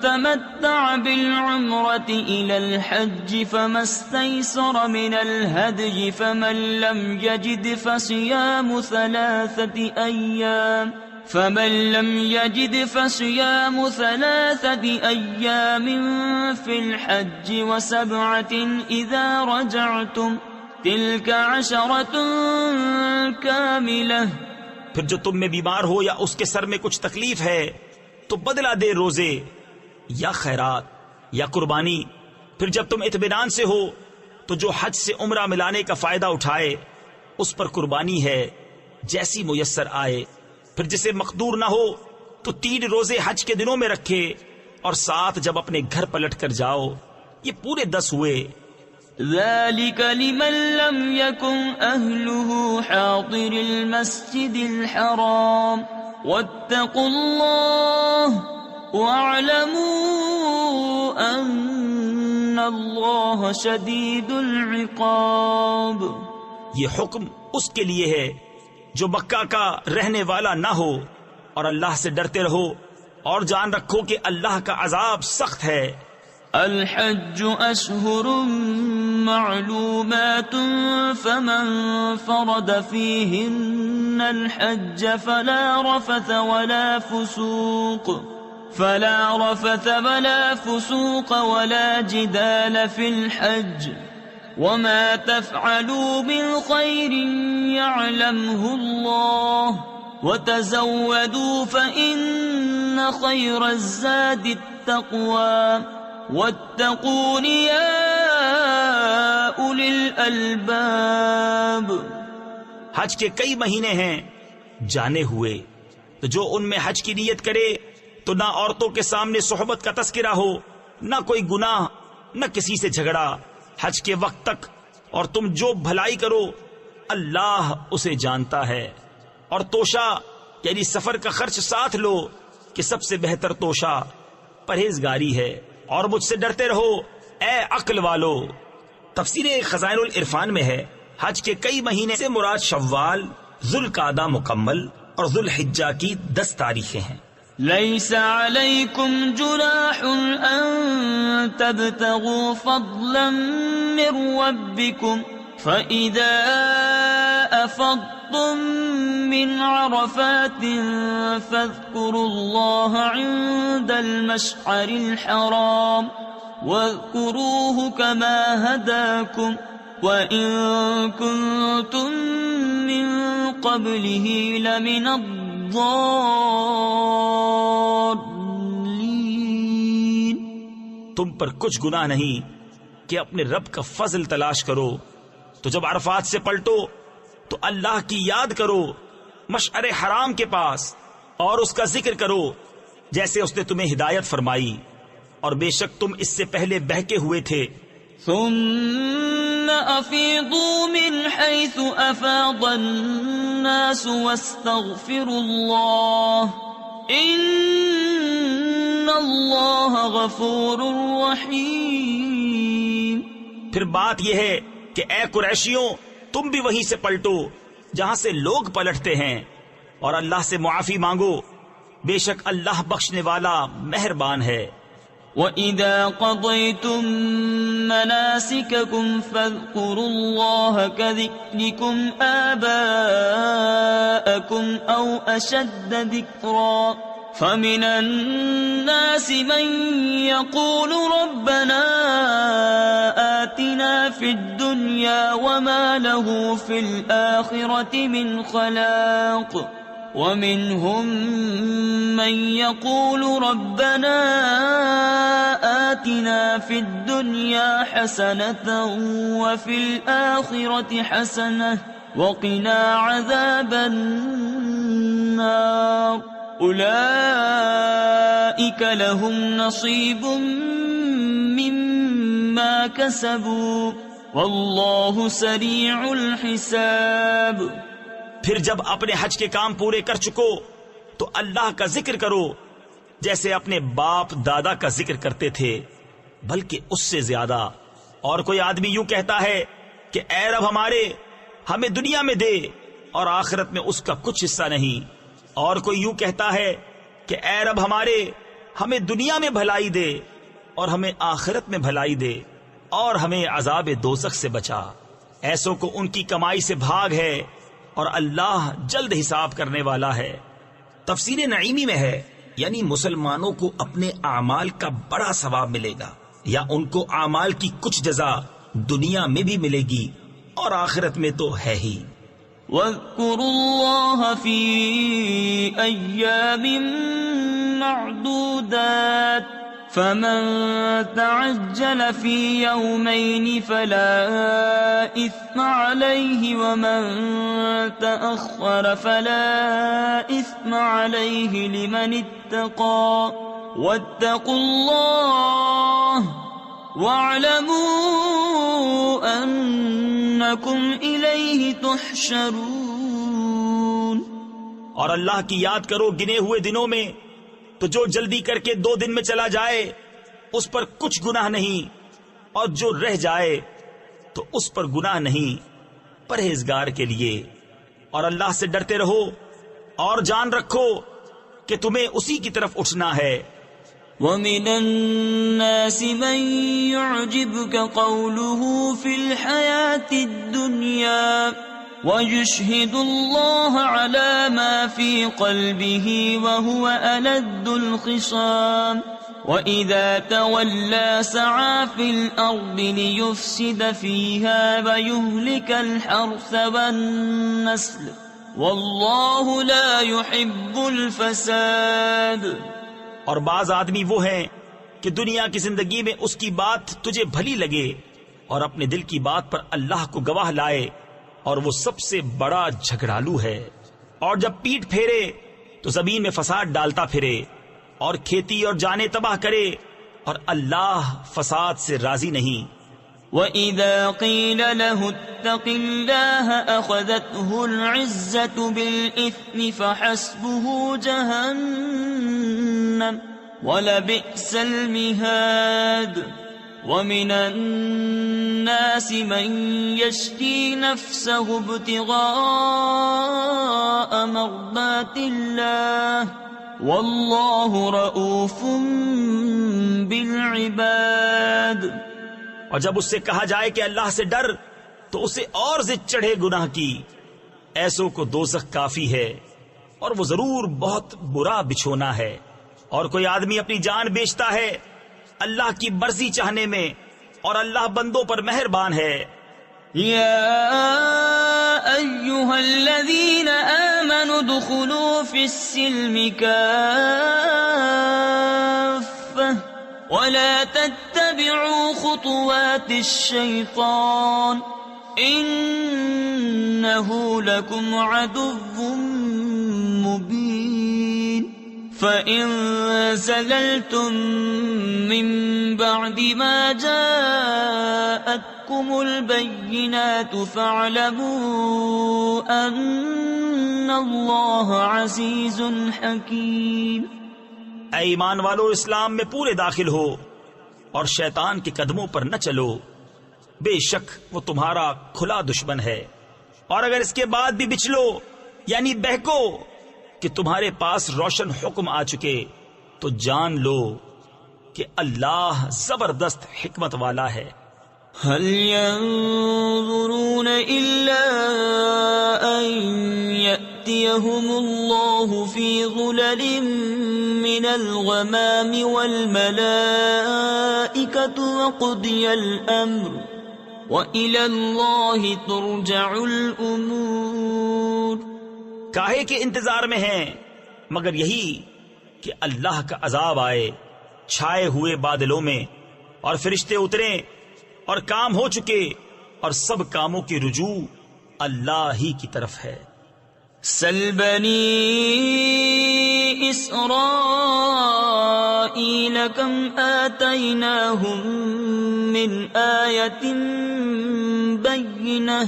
A: تمتع بالعمرة إلى الحج فما استيسر من الهدي فمن لم يجد فصيام ثلاثة أيام في الحج وسبعة إذا رجعتم تلك 10 كاملة۔
B: پھر جو تم میں بیمار ہو یا اس کے سر میں کچھ تکلیف ہے تو بدلہ دے روزے یا خیرات یا قربانی۔ پھر جب تم اطمینان سے ہو تو جو حج سے عمرہ ملانے کا فائدہ اٹھائے اس پر قربانی ہے جیسی میسر آئے۔ پھر جسے مقدور نہ ہو تو 3 روزے حج کے دنوں میں رکھے، اور 7 جب اپنے گھر پلٹ کر جاؤ، یہ پورے 10 ہوئے۔
A: ذلك لمن لم يكن أهله حاضر المسجد الحرام واتقوا الله واعلموا أن الله شديد العقاب۔
B: یہ حکم اس کے لیے ہے جو مکہ کا رہنے والا نہ ہو، اور اللہ سے ڈرتے رہو اور جان رکھو کہ اللہ کا عذاب سخت ہے۔
A: الحج أشهر معلومات فمن فرض فيهن الحج فلا رفث ولا فسوق ولا جدال في الحج وما تفعلوا من خير يعلمه الله وتزودوا فإن خير الزاد التقوى واتقون يا أولي الألباب۔
B: حج کے کئی مہینے ہیں جانے ہوئے، تو جو ان میں حج کی نیت کرے تو نہ عورتوں کے سامنے صحبت کا تذکرہ ہو، نہ کوئی گناہ، نہ کسی سے جھگڑا حج کے وقت تک، اور تم جو بھلائی کرو اللہ اسے جانتا ہے۔ اور توشہ یعنی سفر کا خرچ ساتھ لو کہ سب سے بہتر توشہ پرہیزگاری ہے، اور مجھ سے ڈرتے رہو اے عقل والو۔ تفسیر خزائن العرفان میں ہے حج کے کئی مہینے سے مراد شوال، ذوالقعدہ مکمل اور ذوالحجہ کی 10 تاریخیں ہیں۔
A: ليس عليكم جناح أن تبتغوا فضلا من ربكم فإذا أفضتم من عرفات فاذكروا الله عند المشعر الحرام واذكروه كما هداكم وإن كنتم من قبله لمن
B: تم پر کچھ گناہ نہیں کہ اپنے رب کا فضل تلاش کرو تو جب عرفات سے پلٹو تو اللہ کی یاد کرو مشعر حرام کے پاس اور اس کا ذکر کرو جیسے اس نے تمہیں ہدایت فرمائی، اور بے شک تم اس سے پہلے بہکے ہوئے تھے۔
A: ثم افیضوا من حیث افاض الناس واستغفروا اللہ ان اللہ غفور رحیم۔
B: پھر بات یہ ہے کہ اے قریشیوں، تم بھی وہیں سے پلٹو جہاں سے لوگ پلٹتے ہیں، اور اللہ سے معافی مانگو، بے شک اللہ بخشنے والا مہربان ہے۔
A: وَإِذَا قَضَيْتُم مَّنَاسِكَكُمْ فَاذْكُرُوا اللَّهَ كَذِكْرِكُمْ آبَاءَكُمْ أَوْ أَشَدَّ ذِكْرًا فَمِنَ النَّاسِ مَن يَقُولُ رَبَّنَا آتِنَا فِي الدُّنْيَا وَمَا لَهُ فِي الْآخِرَةِ مِنْ خَلَاقٍ وَمِنْهُمْ مَنْ يَقُولُ رَبَّنَا آتِنَا فِي الدُّنْيَا حَسَنَةً وَفِي الْآخِرَةِ حَسَنَةً وَقِنَا عَذَابَ النَّارِ أُولَئِكَ لَهُمْ نَصِيبٌ مِّمَّا كَسَبُوا وَاللَّهُ سَرِيعُ الْحِسَابِ۔
B: پھر جب اپنے حج کے کام پورے کر چکو تو اللہ کا ذکر کرو جیسے اپنے باپ دادا کا ذکر کرتے تھے، بلکہ اس سے زیادہ۔ اور کوئی آدمی یوں کہتا ہے کہ اے رب ہمارے، ہمیں دنیا میں دے اور آخرت میں اس کا کچھ حصہ نہیں، اور کوئی یوں کہتا ہے کہ اے رب ہمارے، ہمیں دنیا میں بھلائی دے اور ہمیں آخرت میں بھلائی دے اور ہمیں عذاب دوزخ سے بچا۔ ایسوں کو ان کی کمائی سے بھاگ ہے اور اللہ جلد حساب کرنے والا ہے۔ تفسیر نعیمی میں ہے یعنی مسلمانوں کو اپنے اعمال کا بڑا ثواب ملے گا، یا ان کو اعمال کی کچھ جزا دنیا میں بھی ملے گی اور آخرت میں تو ہے ہی۔
A: وَاذْكُرُوا اللَّهَ فِي أَيَّامٍ مَّعْدُودَاتٍ فَمَن تَعَجَّلَ فِي يَوْمَيْنِ فَلَا إِثْمَ عَلَيْهِ وَمَن تَأَخَّرَ فَلَا إِثْمَ عَلَيْهِ لِمَنِ اتَّقَى وَاتَّقُوا اللَّهَ وَاعْلَمُوا أَنَّكُمْ إِلَيْهِ تُحْشَرُونَ۔
B: اور اللہ کی یاد کرو گنے ہوئے دنوں میں، تو جو جلدی کر کے 2 دن میں چلا جائے اس پر کچھ گناہ نہیں، اور جو رہ جائے تو اس پر گناہ نہیں پرہیزگار کے لیے۔ اور اللہ سے ڈرتے رہو اور جان رکھو کہ تمہیں اسی کی طرف اٹھنا ہے۔
A: وَمِنَ النَّاسِ مَن يُعْجِبُكَ قَوْلُهُ فِي الْحَيَاةِ الدُّنْيَا وَيُشْهِدُ اللَّهَ عَلَى مَا فِي قَلْبِهِ وَهُوَ أَلَدُّ الْخِصَامِ وَإِذَا تَوَلَّى سَعَى فِي الْأَرْضِ لِيُفْسِدَ فِيهَا وَيُهْلِكَ الْحَرْثَ وَالنَّسْلَ وَاللَّهُ لَا يُحِبُّ الْفَسَادَ۔
B: اور بعض آدمی وہ ہیں کہ دنیا کی زندگی میں اس کی بات تجھے بھلی لگے اور اپنے دل کی بات پر اللہ کو گواہ لائے، اور وہ سب سے بڑا جھگڑالو ہے، اور جب پیٹ پھیرے تو زمین میں فساد ڈالتا پھرے اور کھیتی اور جانیں تباہ کرے، اور اللہ فساد سے راضی نہیں۔
A: وَإِذَا قِيلَ لَهُ اتَّقِ اللَّهَ أَخَذَتْهُ الْعِزَّةُ بِالْإِثْمِ فَحَسْبُهُ جَهَنَّمُ وَلَبِئْسَ الْمِهَادُ وَمِنَ النَّاسِ مَن يَشْرِي نَفْسَهُ ابْتِغَاءَ مَرْضَاتِ اللَّهِ وَاللَّهُ رَءُوفٌ بِالْعِبَادِ۔
B: اور جب اس سے کہا جائے کہ اللہ سے ڈر تو اسے اور ضد چڑھے گناہ کی۔ ایسوں کو دوزخ کافی ہے اور وہ ضرور بہت برا بچھونا ہے۔ اور کوئی آدمی اپنی جان بیچتا ہے اللہ کی مرضی چاہنے میں، اور اللہ بندوں پر مہربان ہے۔
A: یا ایھا الذین آمنوا ادخلوا فی السلم کافۃ ولا تتبعوا خطوات الشیطان إنه لكم عدو مبين فإن زللتم من بعد ما جاءتكم البينات فاعلموا أن الله عزيز حكيم.
B: اے ایمان والو، اسلام میں پورے داخل ہو اور شیطان کے قدموں پر نہ چلو، بے شک وہ تمہارا کھلا دشمن ہے. اور اگر اس کے بعد بھی بچلو یعنی بہکو کہ تمہارے پاس روشن حکم آ چکے تو جان لو کہ اللہ زبردست حکمت والا ہے.
A: هل ينظرون إلا أن يأتيهم الله في ظلل من الغمام والملائكة وقضي الأمر وإلى الله ترجع الأمور.
B: کاہے کے انتظار میں ہیں مگر یہی کہ اللہ کا عذاب آئے چھائے ہوئے بادلوں میں اور فرشتے اتریں اور کام ہو چکے اور سب کاموں کی رجوع اللہ ہی کی طرف ہے.
A: سل بنی اسرائیل کم آتیناہم من آیت بینہ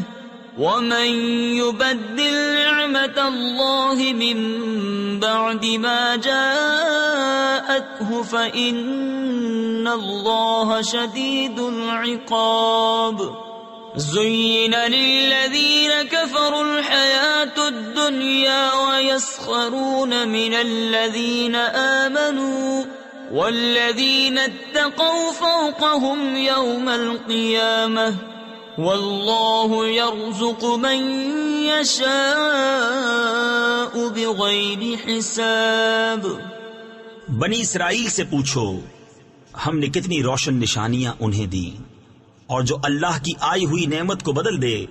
A: ومن يبدل نعمت اللہ من بعد ما جاءته فإن اللہ شدید العقاب. زين للذين كفروا الحياة الدنيا ويسخرون من الذين آمنوا والذين اتقوا فوقهم يوم القيامة والله يرزق من يشاء بغير حساب.
B: بنی اسرائیل سے پوچھو ہم نے کتنی روشن نشانیاں انہیں دی، اور جو اللہ کی آئی ہوئی نعمت کو بدل دے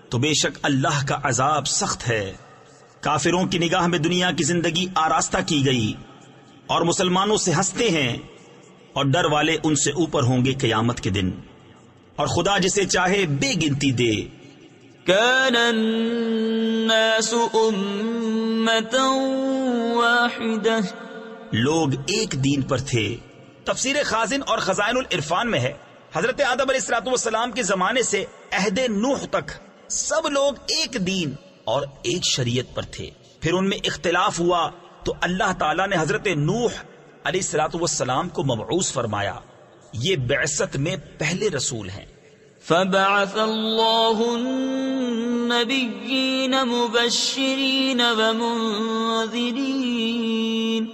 B: تو بے شک اللہ کا عذاب سخت ہے. کافروں کی نگاہ میں دنیا کی زندگی آراستہ کی گئی اور مسلمانوں سے ہنستے ہیں، اور ڈر والے ان سے اوپر ہوں گے قیامت کے دن، اور خدا جسے چاہے بے گنتی دے.
A: كان الناس أمة واحدة.
B: لوگ ایک دین پر تھے. تفسیر خازن اور خزائن العرفان میں ہے حضرت آدم علیہ الصلوۃ والسلام کے زمانے سے عہد نوح تک سب لوگ ایک دین اور ایک شریعت پر تھے. پھر ان میں اختلاف ہوا تو اللہ تعالیٰ نے حضرت نوح علیہ الصلوۃ والسلام کو مبعوث فرمایا. یہ بعثت میں پہلے رسول ہیں.
A: فبعث اللہ النبیین مبشرین ومنذرین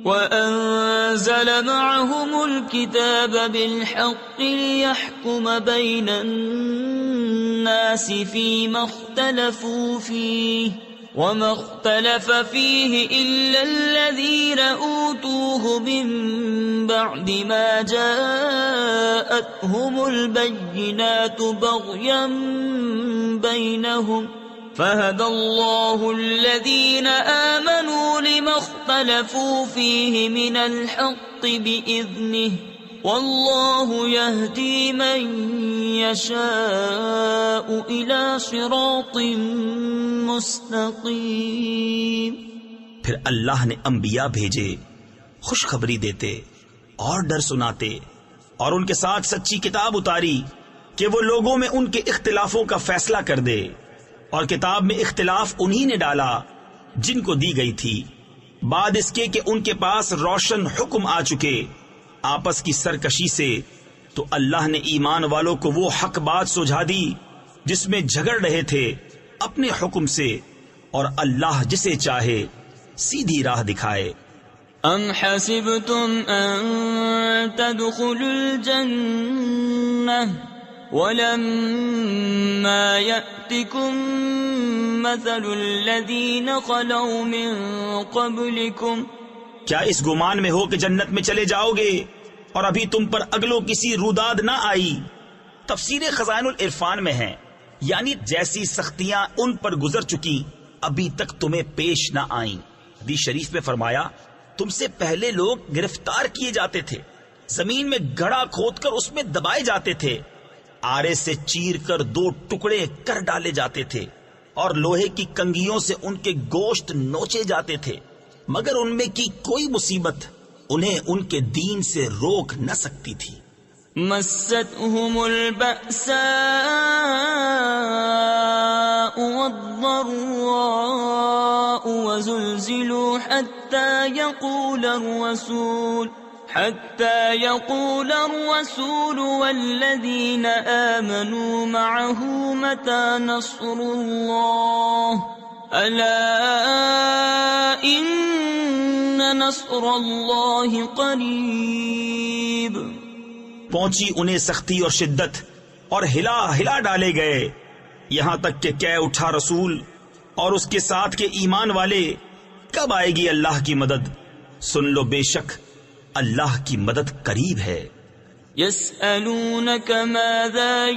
A: وأنزل معهم الكتاب بالحق ليحكم بين الناس فيما اختلفوا فيه وما اختلف فيه إلا الذين أوتوه من بعد ما جاءتهم البينات بغيا بينهم فهدى الله الذين آمنوا لما اختلفوا فيه من الحق بإذنه والله يهدي من يشاء إلى صراط مستقيم.
B: پھر اللہ نے انبیاء بھیجے خوشخبری دیتے اور ڈر سناتے، اور ان کے ساتھ سچی کتاب اتاری کہ وہ لوگوں میں ان کے اختلافوں کا فیصلہ کر دے. اور کتاب میں اختلاف انہی نے ڈالا جن کو دی گئی تھی، بعد اس کے کہ ان کے پاس روشن حکم آ چکے آپس کی سرکشی سے. تو اللہ نے ایمان والوں کو وہ حق بات سجھا دی جس میں جھگڑ رہے تھے اپنے حکم سے، اور اللہ جسے چاہے سیدھی راہ دکھائے.
A: ام حسبتم ان تدخلوا الجنہ ولما يأتكم مثل الذين خلوا من قبلكم.
B: کیا اس گمان میں ہو کہ جنت میں چلے جاؤ گے اور ابھی تم پر اگلوں کسی روداد نہ آئی؟ تفسیر خزائن العرفان میں ہے یعنی جیسی سختیاں ان پر گزر چکی ابھی تک تمہیں پیش نہ آئیں. حدیث شریف میں فرمایا تم سے پہلے لوگ گرفتار کیے جاتے تھے، زمین میں گڑھا کھود کر اس میں دبائے جاتے تھے، آرے سے چیر کر 2 ٹکڑے کر ڈالے جاتے تھے اور لوہے کی کنگھیوں سے ان کے گوشت نوچے جاتے تھے، مگر ان میں کی کوئی مصیبت انہیں ان کے دین سے روک نہ سکتی تھی۔
A: مستهم البأساء والضراء وزلزلوا حتى يقول الرسول والذين آمنوا معه متى نصر الله ألا إن نصر الله قريب۔
B: پہنچی انہیں سختی اور شدت اور ہلا ڈالے گئے، یہاں تک کہ کہہ اٹھا رسول اور اس کے ساتھ کے ایمان والے، کب آئے گی اللہ کی مدد؟ سن لو بے شک اللہ کی مدد قریب ہے۔
A: يسألونك ماذا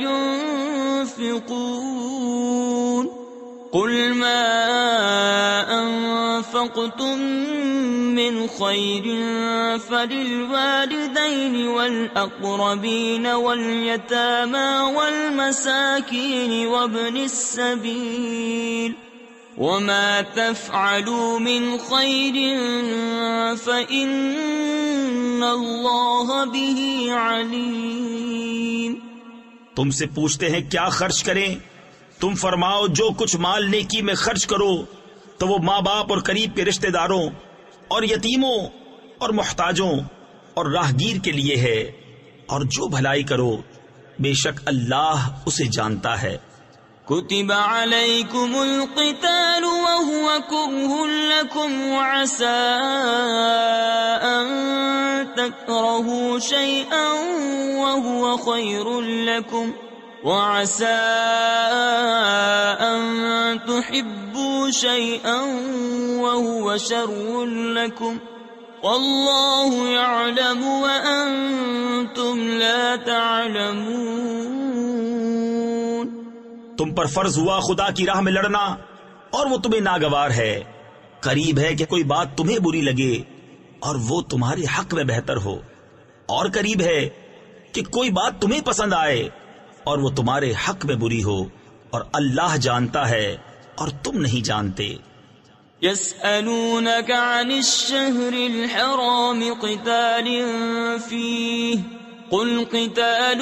A: ينفقون قل ما أنفقتم من خير فللوالدين والأقربين واليتامى والمساكين وابن السبيل وما تفعلوا من خير فإن الله به عليم۔
B: تم سے پوچھتے ہیں کیا خرچ کریں، تم فرماؤ جو کچھ مال نیکی میں خرچ کرو تو وہ ماں باپ اور قریب کے رشتہ داروں اور یتیموں اور محتاجوں اور راہگیر کے لیے ہے، اور جو بھلائی کرو بے شک اللہ اسے جانتا ہے۔
A: كتب عليكم القتال وهو كره لكم وعسى أن تكرهوا شيئا وهو خير لكم وعسى أن تحبوا شيئا وهو شر لكم والله يعلم وأنتم لا تعلمون۔
B: تم پر فرض ہوا خدا کی راہ میں لڑنا اور وہ تمہیں ناگوار ہے، قریب ہے کہ کوئی بات تمہیں بری لگے اور وہ تمہارے حق میں بہتر ہو، اور قریب ہے کہ کوئی بات تمہیں پسند آئے اور وہ تمہارے حق میں بری ہو، اور اللہ جانتا ہے اور تم نہیں جانتے۔
A: يسألونك عن الشهر الحرام قتال فيه قل قتال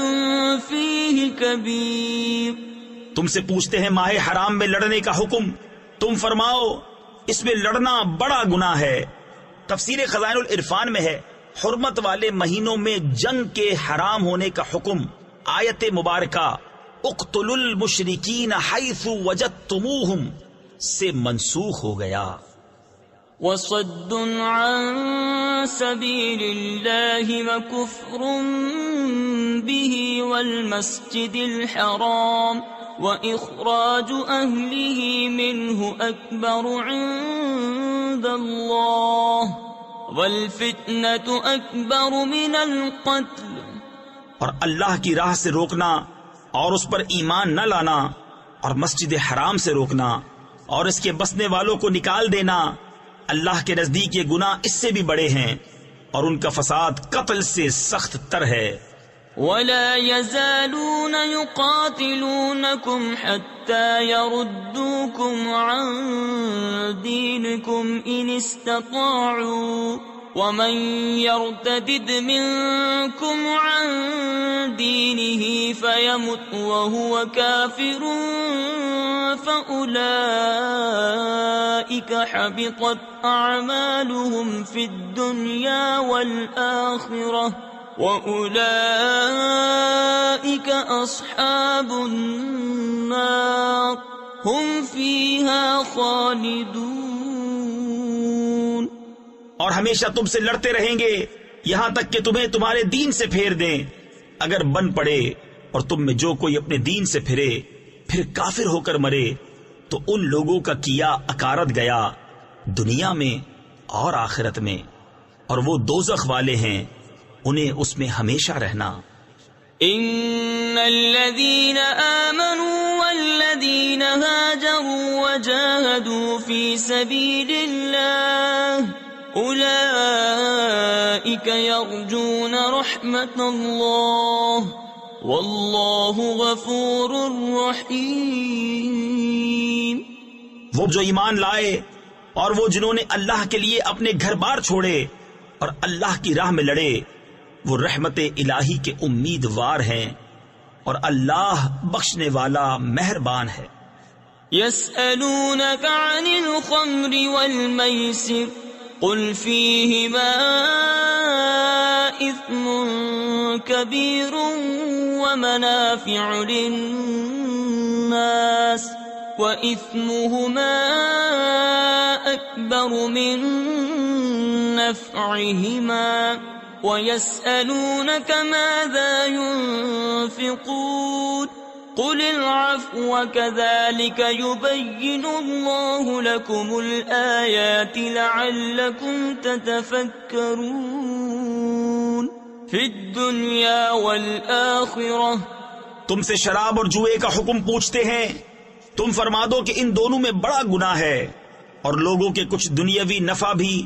A: فيه كبير۔
B: تم سے پوچھتے ہیں ماہ حرام میں لڑنے کا حکم، تم فرماؤ اس میں لڑنا بڑا گناہ ہے۔ تفسیر خزائن العرفان میں ہے حرمت والے مہینوں میں جنگ کے حرام ہونے کا حکم آیت مبارکہ اقتلوا المشرکین حیث وجدتموہم سے منسوخ ہو گیا۔
A: وصد عن سبیل اللہ وکفر به والمسجد الحرام وإخراج أهله منه أكبر عند الله والفتنة أكبر من القتل۔
B: اور اللہ کی راہ سے روکنا اور اس پر ایمان نہ لانا، اور مسجد حرام سے روکنا اور اس کے بسنے والوں کو نکال دینا، اللہ کے نزدیک یہ گناہ اس سے بھی بڑے ہیں، اور ان کا فساد قتل سے سخت تر ہے۔
A: ولا يزالون يقاتلونكم حتى يردوكم عن دينكم إن استطاعوا ومن يرتد منكم عن دينه فيمت وهو كافر فأولئك حبطت أعمالهم في الدنيا والآخرة وَأُولَئِكَ أَصْحَابُ النَّارِ هُمْ فِيهَا خَالِدُونَ۔
B: اور ہمیشہ تم سے لڑتے رہیں گے یہاں تک کہ تمہیں تمہارے دین سے پھیر دیں، اگر بن پڑے اور تم میں جو کوئی اپنے دین سے پھرے پھر کافر ہو کر مرے تو ان لوگوں کا کیا اکارت گیا دنیا میں اور آخرت میں، اور وہ دوزخ والے ہیں، انہیں اس میں ہمیشہ رہنا۔
A: ان الذين آمنوا والذين هاجروا وجاهدوا في سبيل الله اولئك يرجون رحمة الله واللہ غفور رحیم۔
B: وہ جو ایمان لائے اور وہ جنہوں نے اللہ کے لیے اپنے گھر بار چھوڑے اور اللہ کی راہ میں لڑے، وہ رحمت الہی کے امیدوار ہیں اور اللہ بخشنے والا مہربان ہے۔
A: يسألونك عن الخمر والميسر قل فيهما إثم كبير ومنافع للناس وإثمهما أكبر من نفعهما ويسألونك ماذا ينفقون قل العفو كذلك يبين الله لكم الآيات لعلكم تتفكرون في الدنيا والآخرة۔
B: تم سے شراب اور جوئے کا حکم پوچھتے ہیں، تم فرما دو کہ ان دونوں میں بڑا گناہ ہے اور لوگوں کے کچھ دنیاوی نفع بھی،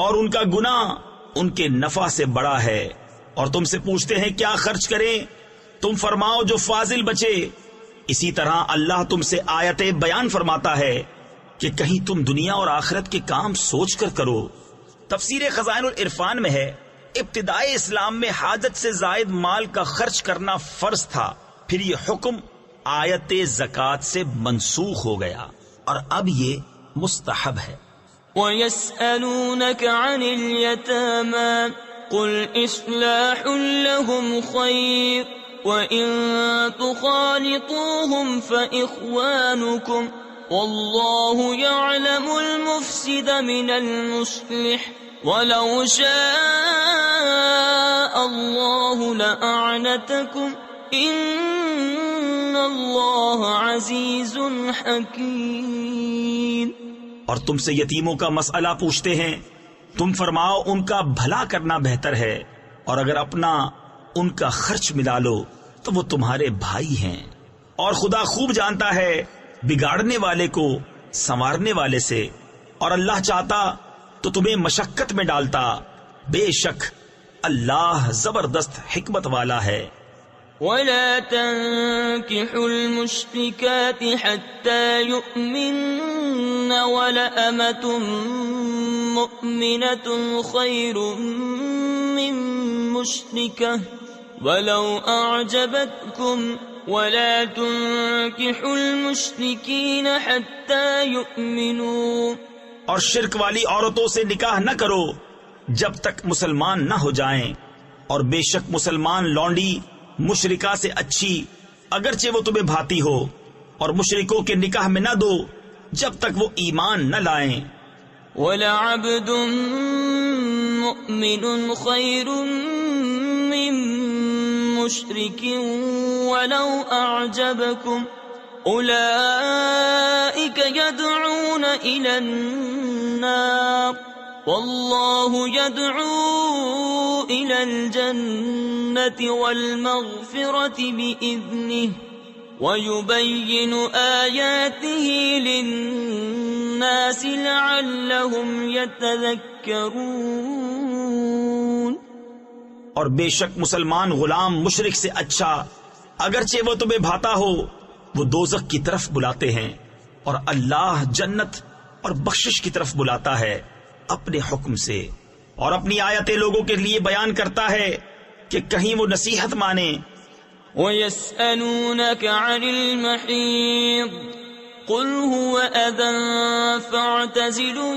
B: اور ان کا گناہ ان کے نفع سے بڑا ہے۔ اور تم سے پوچھتے ہیں کیا خرچ کریں، تم فرماؤ جو فاضل بچے۔ اسی طرح اللہ تم سے آیتیں بیان فرماتا ہے کہ کہیں تم دنیا اور آخرت کے کام سوچ کر کرو۔ تفسیر خزائن العرفان میں ہے، ابتدائے اسلام میں حاجت سے زائد مال کا خرچ کرنا فرض تھا، پھر یہ حکم آیت زکوٰۃ سے منسوخ ہو گیا اور اب یہ مستحب ہے۔
A: وَيَسْأَلُونَكَ عَنِ الْيَتَامَى قُلْ إِصْلَاحٌ لَهُمْ خَيْرٌ وَإِن تُخَالِطُوهُمْ فَإِخْوَانُكُمْ وَاللَّهُ يَعْلَمُ الْمُفْسِدَ مِنَ الْمُصْلِحِ وَلَوْ شَاءَ اللَّهُ لَأَعْنَتَكُمْ إِنَّ اللَّهَ عَزِيزٌ حَكِيمٌ۔
B: اور تم سے یتیموں کا مسئلہ پوچھتے ہیں، تم فرماؤ ان کا بھلا کرنا بہتر ہے، اور اگر اپنا ان کا خرچ ملا لو تو وہ تمہارے بھائی ہیں، اور خدا خوب جانتا ہے بگاڑنے والے کو سنوارنے والے سے، اور اللہ چاہتا تو تمہیں مشقت میں ڈالتا، بے شک اللہ زبردست حکمت والا ہے۔
A: وَلَا تَنكِحُوا الْمُشْرِكَاتِ حَتَّى يُؤْمِنَّ وَلَأَمَةٌ مُؤْمِنَةٌ خَيْرٌ مِّن مُّشْرِكَةٍ وَلَوْ أَعْجَبَتْكُمْ وَلَا تُنكِحُوا الْمُشْرِكِينَ حَتَّى يُؤْمِنُوا۔
B: اور شرک والی عورتوں سے نکاح نہ کرو جب تک مسلمان نہ ہو جائیں، اور بے شک مسلمان لونڈی مشرکہ سے اچھی اگرچہ وہ تمہیں بھاتی ہو، اور مشرکوں کے نکاح میں نہ دو جب تک وہ ایمان نہ لائیں۔
A: وَلَعَبْدٌ مُؤْمِنٌ خَيْرٌ مِّن مُّشْرِكٍ وَلَوْ أَعْجَبَكُمْ أُولَئِكَ يَدْعُونَ إِلَى النَّارِ وَاللَّهُ يَدْعُو إِلَى الْجَنَّةِ وَالْمَغْفِرَةِ بِإِذْنِهِ وَيُبَيِّنُ آيَاتِهِ لِلنَّاسِ لَعَلَّهُمْ يَتَذَكَّرُونَ۔
B: اور بے شک مسلمان غلام مشرک سے اچھا اگرچہ وہ تمہیں بھاتا ہو، وہ دوزخ کی طرف بلاتے ہیں، اور اللہ جنت اور بخشش کی طرف بلاتا ہے اپنے حکم سے، اور اپنی آیتیں لوگوں کے لیے بیان کرتا ہے کہ کہیں وہ نصیحت مانے۔
A: وَيَسْأَلُونَكَ عَنِ الْمَحِيضِ قُلْ هُوَ أَذًى فَاعْتَزِلُوا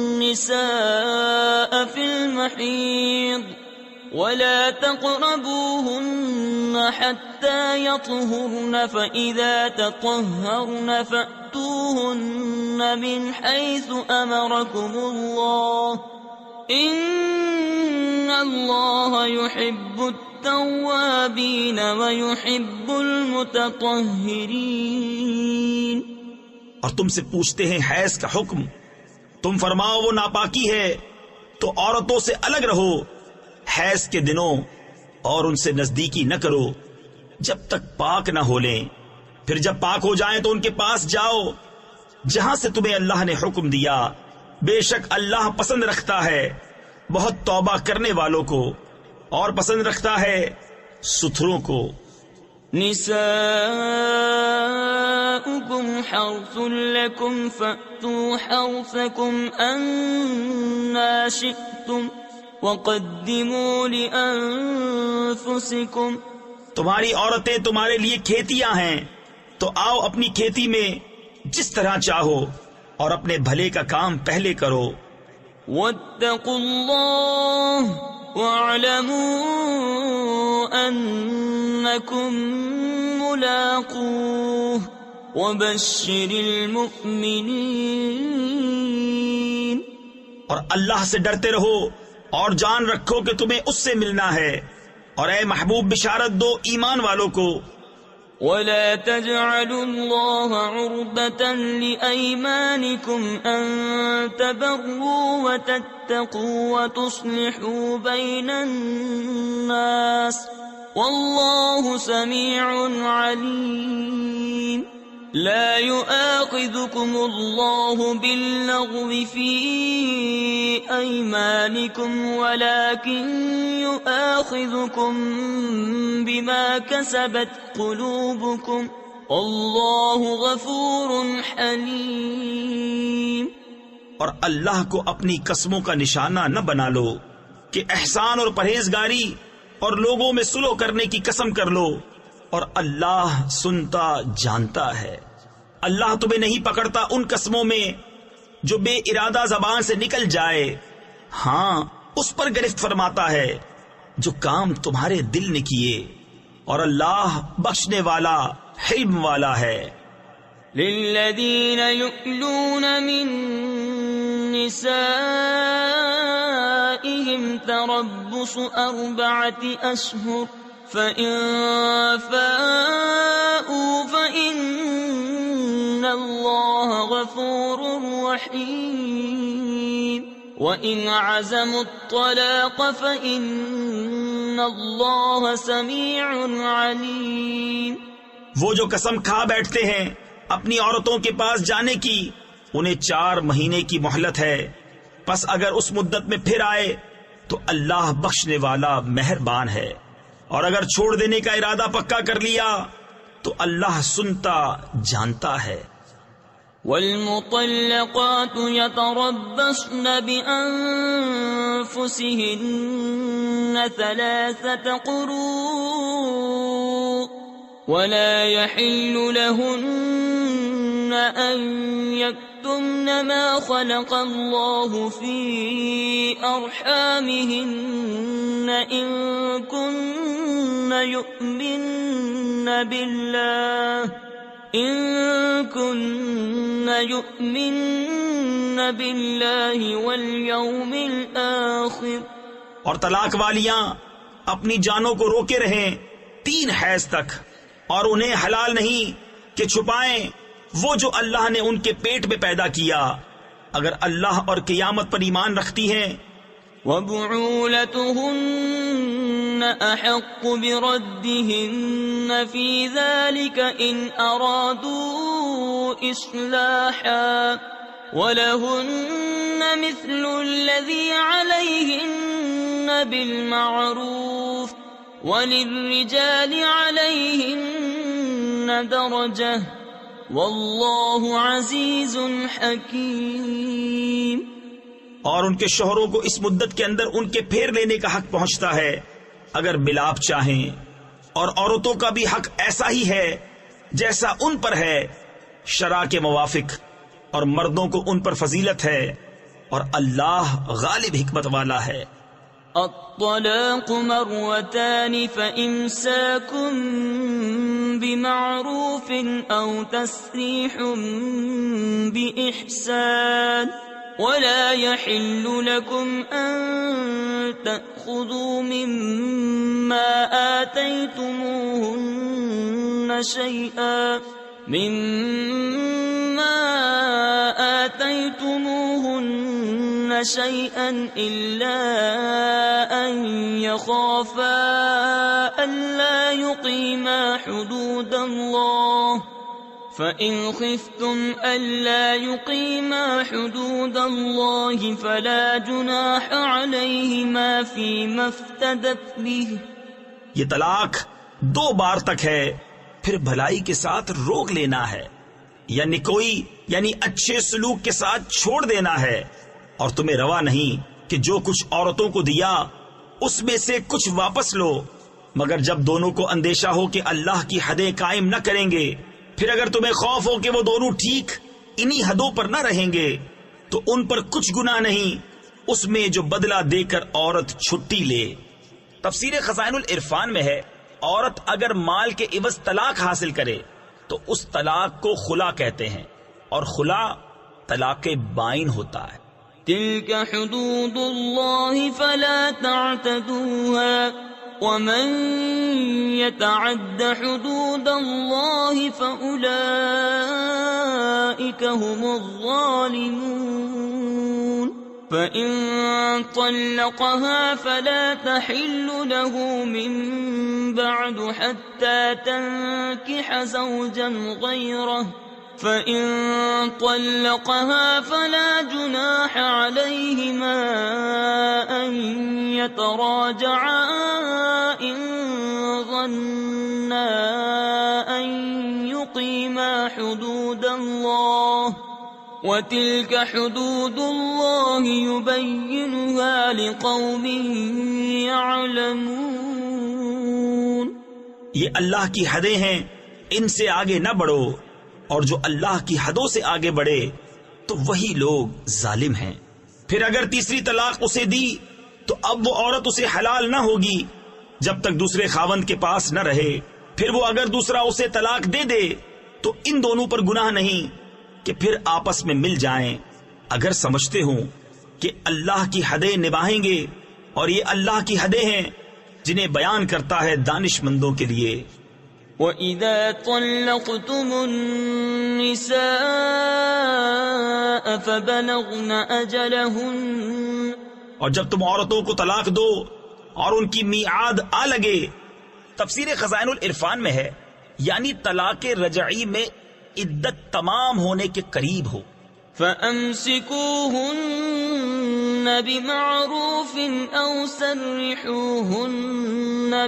A: النِّسَاءَ فِي الْمَحِيضِ وَلَا تَقْرَبُوهُنَّ حَتَّى يَطْهُرْنَ فَإِذَا تَطَهَّرْنَ فَأْتُوهُنَّ مِنْ حَيْثُ أَمَرَكُمُ اللَّهُ إِنَّ اللَّهَ يُحِبُّ التَّوَّابِينَ وَيُحِبُّ الْمُتَطَهِّرِينَ۔
B: اور تم سے پوچھتے ہیں حیض کا حکم، تم فرماؤ وہ ناپاکی ہے تو عورتوں سے الگ رہو حیض کے دنوں، اور ان سے نزدیکی نہ کرو جب تک پاک نہ ہو لیں، پھر جب پاک ہو جائیں تو ان کے پاس جاؤ جہاں سے تمہیں اللہ نے حکم دیا، بے شک اللہ پسند رکھتا ہے بہت توبہ کرنے والوں کو، اور پسند رکھتا ہے ستھروں کو.
A: نساؤكم حرث لكم فأتوا حرثكم أنا شئتم وقدموا لأنفسكم.
B: تمہاری عورتیں تمہارے لیے کھیتیاں ہیں، تو آؤ اپنی کھیتی میں جس طرح چاہو اور اپنے بھلے کا کام پہلے کرو.
A: واتقوا الله واعلموا أنكم ملاقوه وبشر المؤمنين.
B: اور اللہ سے ڈرتے رہو اور جان رکھو کہ تمہیں اس سے ملنا ہے، اور اے محبوب بشارت دو ایمان والوں کو.
A: ولا تجعلوا الله عرضة لأيمانكم أن تبروا وتتقوا وتصلحوا بين الناس والله سميع عليم. لا يؤاخذكم الله باللغو في أيمانكم ولكن يؤاخذكم بما كسبت قلوبكم والله غفور حليم.
B: اور اللہ کو اپنی قسموں کا نشانہ نہ بنا لو کہ احسان اور پرہیزگاری اور لوگوں میں صلح کرنے کی قسم کر لو، اور اللہ سنتا جانتا ہے. اللہ تمہیں نہیں پکڑتا ان قسموں میں جو بے ارادہ زبان سے نکل جائے، ہاں اس پر گرفت فرماتا ہے جو کام تمہارے دل نے کیے، اور اللہ بخشنے والا حلم والا ہے.
A: للذین یؤلون من نسائهم تربص 4 أشهر فإن فاءوا فإن الله غفور رحيم. وإن عزموا الطلاق فإن الله سميع عليم.
B: وہ جو قسم کھا بیٹھتے ہیں اپنی عورتوں کے پاس جانے کی، انہیں 4 مہینے کی مہلت ہے، پس اگر اس مدت میں پھر آئے تو اللہ بخشنے والا مہربان ہے، اور اگر چھوڑ دینے کا ارادہ پکا کر لیا تو اللہ سنتا جانتا ہے.
A: والمطلقات يتربصن بأنفسهن 3 قروء ولا يحل لهن أن يكتمن ما خلق الله في أرحامهن إن كن يؤمن بالله واليوم الآخر.
B: اور طلاق والیاں اپنی جانوں کو روکے رہیں 3 حیض تک، اور انہیں حلال نہیں کہ چھپائیں وہ جو اللہ نے ان کے پیٹ میں پیدا کیا، اگر اللہ اور قیامت پر ایمان رکھتی ہیں.
A: وبعولتهن أحق بردهن في ذلك إن أرادوا إصلاحا ولهن مثل الذي عليهن بالمعروف وللرجال عليهن درجة والله عزيز حكيم.
B: اور ان کے شوہروں کو اس مدت کے اندر ان کے پھیر لینے کا حق پہنچتا ہے اگر ملاپ چاہیں، اور عورتوں کا بھی حق ایسا ہی ہے جیسا ان پر ہے شرع کے موافق، اور مردوں کو ان پر فضیلت ہے، اور اللہ غالب حکمت والا ہے.
A: الطلاق مرتان فإمساك بمعروف أو تسريح بإحسان ولا يحل لكم أن تأخذوا مما آتيتموهن شيئا إلا أن يخافا ألا يقيما حدود الله فإن خفتم ألا يقيما حدود الله فلا جناح عليهما فيما افتدت به
B: یہ طلاق 2 بار تک ہے، پھر بھلائی کے ساتھ روک لینا ہے، یا نکوئی یعنی اچھے سلوک کے ساتھ چھوڑ دینا ہے، اور تمہیں روا نہیں کہ جو کچھ عورتوں کو دیا اس میں سے کچھ واپس لو، مگر جب دونوں کو اندیشہ ہو کہ اللہ کی حدیں قائم نہ کریں گے، پھر اگر تمہیں خوف ہو کہ وہ دونوں ٹھیک انہی حدوں پر نہ رہیں گے تو ان پر کچھ گناہ نہیں اس میں جو بدلہ دے کر عورت چھٹی لے۔ تفسیر خزائن العرفان میں ہے، عورت اگر مال کے عوض طلاق حاصل کرے تو اس طلاق کو خلا کہتے ہیں، اور خلا طلاق بائن ہوتا ہے۔
A: تلك حدود الله فلا تعتدوها ومن يتعد حدود الله فأولئك هم الظالمون فإن طلقها فلا تحل له من بعد حتى تنكح زوجا غيره فإن طلقها فلا جناح عليهما أن يتراجعا إن ظنا أن يقيما حدود الله وتلك حدود الله يبينها لقوم يعلمون۔
B: یہ اللہ کی حدیں ہیں، ان سے آگے نہ بڑھو، اور جو اللہ کی حدوں سے آگے بڑھے تو وہی لوگ ظالم ہیں۔ پھر اگر تیسری طلاق اسے دی تو اب وہ عورت اسے حلال نہ ہوگی جب تک دوسرے خاوند کے پاس نہ رہے، پھر وہ اگر دوسرا اسے طلاق دے دے تو ان دونوں پر گناہ نہیں کہ پھر آپس میں مل جائیں اگر سمجھتے ہوں کہ اللہ کی حدیں نبھائیں گے، اور یہ اللہ کی حدیں ہیں جنہیں بیان کرتا ہے دانش مندوں کے لیے۔
A: وَإِذَا طَلَّقْتُمُ النِّسَاءَ فَبَلَغْنَ أَجَلَهُنَّ،
B: اور جب تم عورتوں کو طلاق دو اور ان کی میعاد آ لگے۔ تفسیر خزائن العرفان میں ہے، یعنی طلاق رجعی میں عدت تمام ہونے کے قریب ہو۔
A: فَأَمْسِكُوهُنَّ بِمَعْرُوفٍ أَوْ سَرِّحُوهُنَّ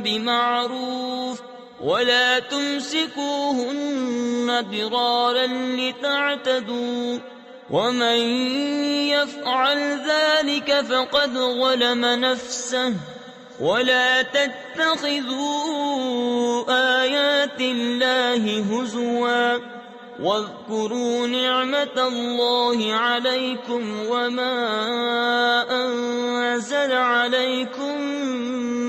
A: بِمَعْرُوفٍ وَلَا تُمْسِكُوهُنَّ ضِرَارًا لِتَعْتَدُوا وَمَنْ يَفْعَلْ ذَلِكَ فَقَدْ ظَلَمَ نَفْسَهُ وَلَا تَتَّخِذُوا آيَاتِ اللَّهِ هُزُوًا وَاذْكُرُوا نِعْمَةَ اللَّهِ عَلَيْكُمْ وَمَا أَنزَلَ عَلَيْكُمْ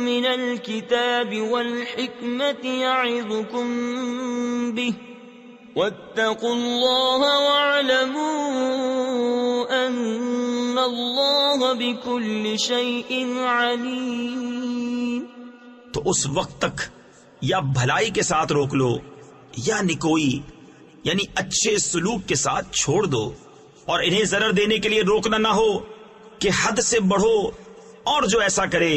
A: مِنَ الْكِتَابِ وَالْحِكْمَةِ يَعِظُكُمْ بِهِ وَاتَّقُوا اللَّهَ وَاعْلَمُوا أَنَّ اللَّهَ بِكُلِّ شَيْءٍ عَلِيمٌ۔
B: تو اس وقت تک یا بھلائی کے ساتھ روک لو یا نکوئی یعنی اچھے سلوک کے ساتھ چھوڑ دو، اور انہیں ضرر دینے کے لیے روکنا نہ ہو کہ حد سے بڑھو، اور جو ایسا کرے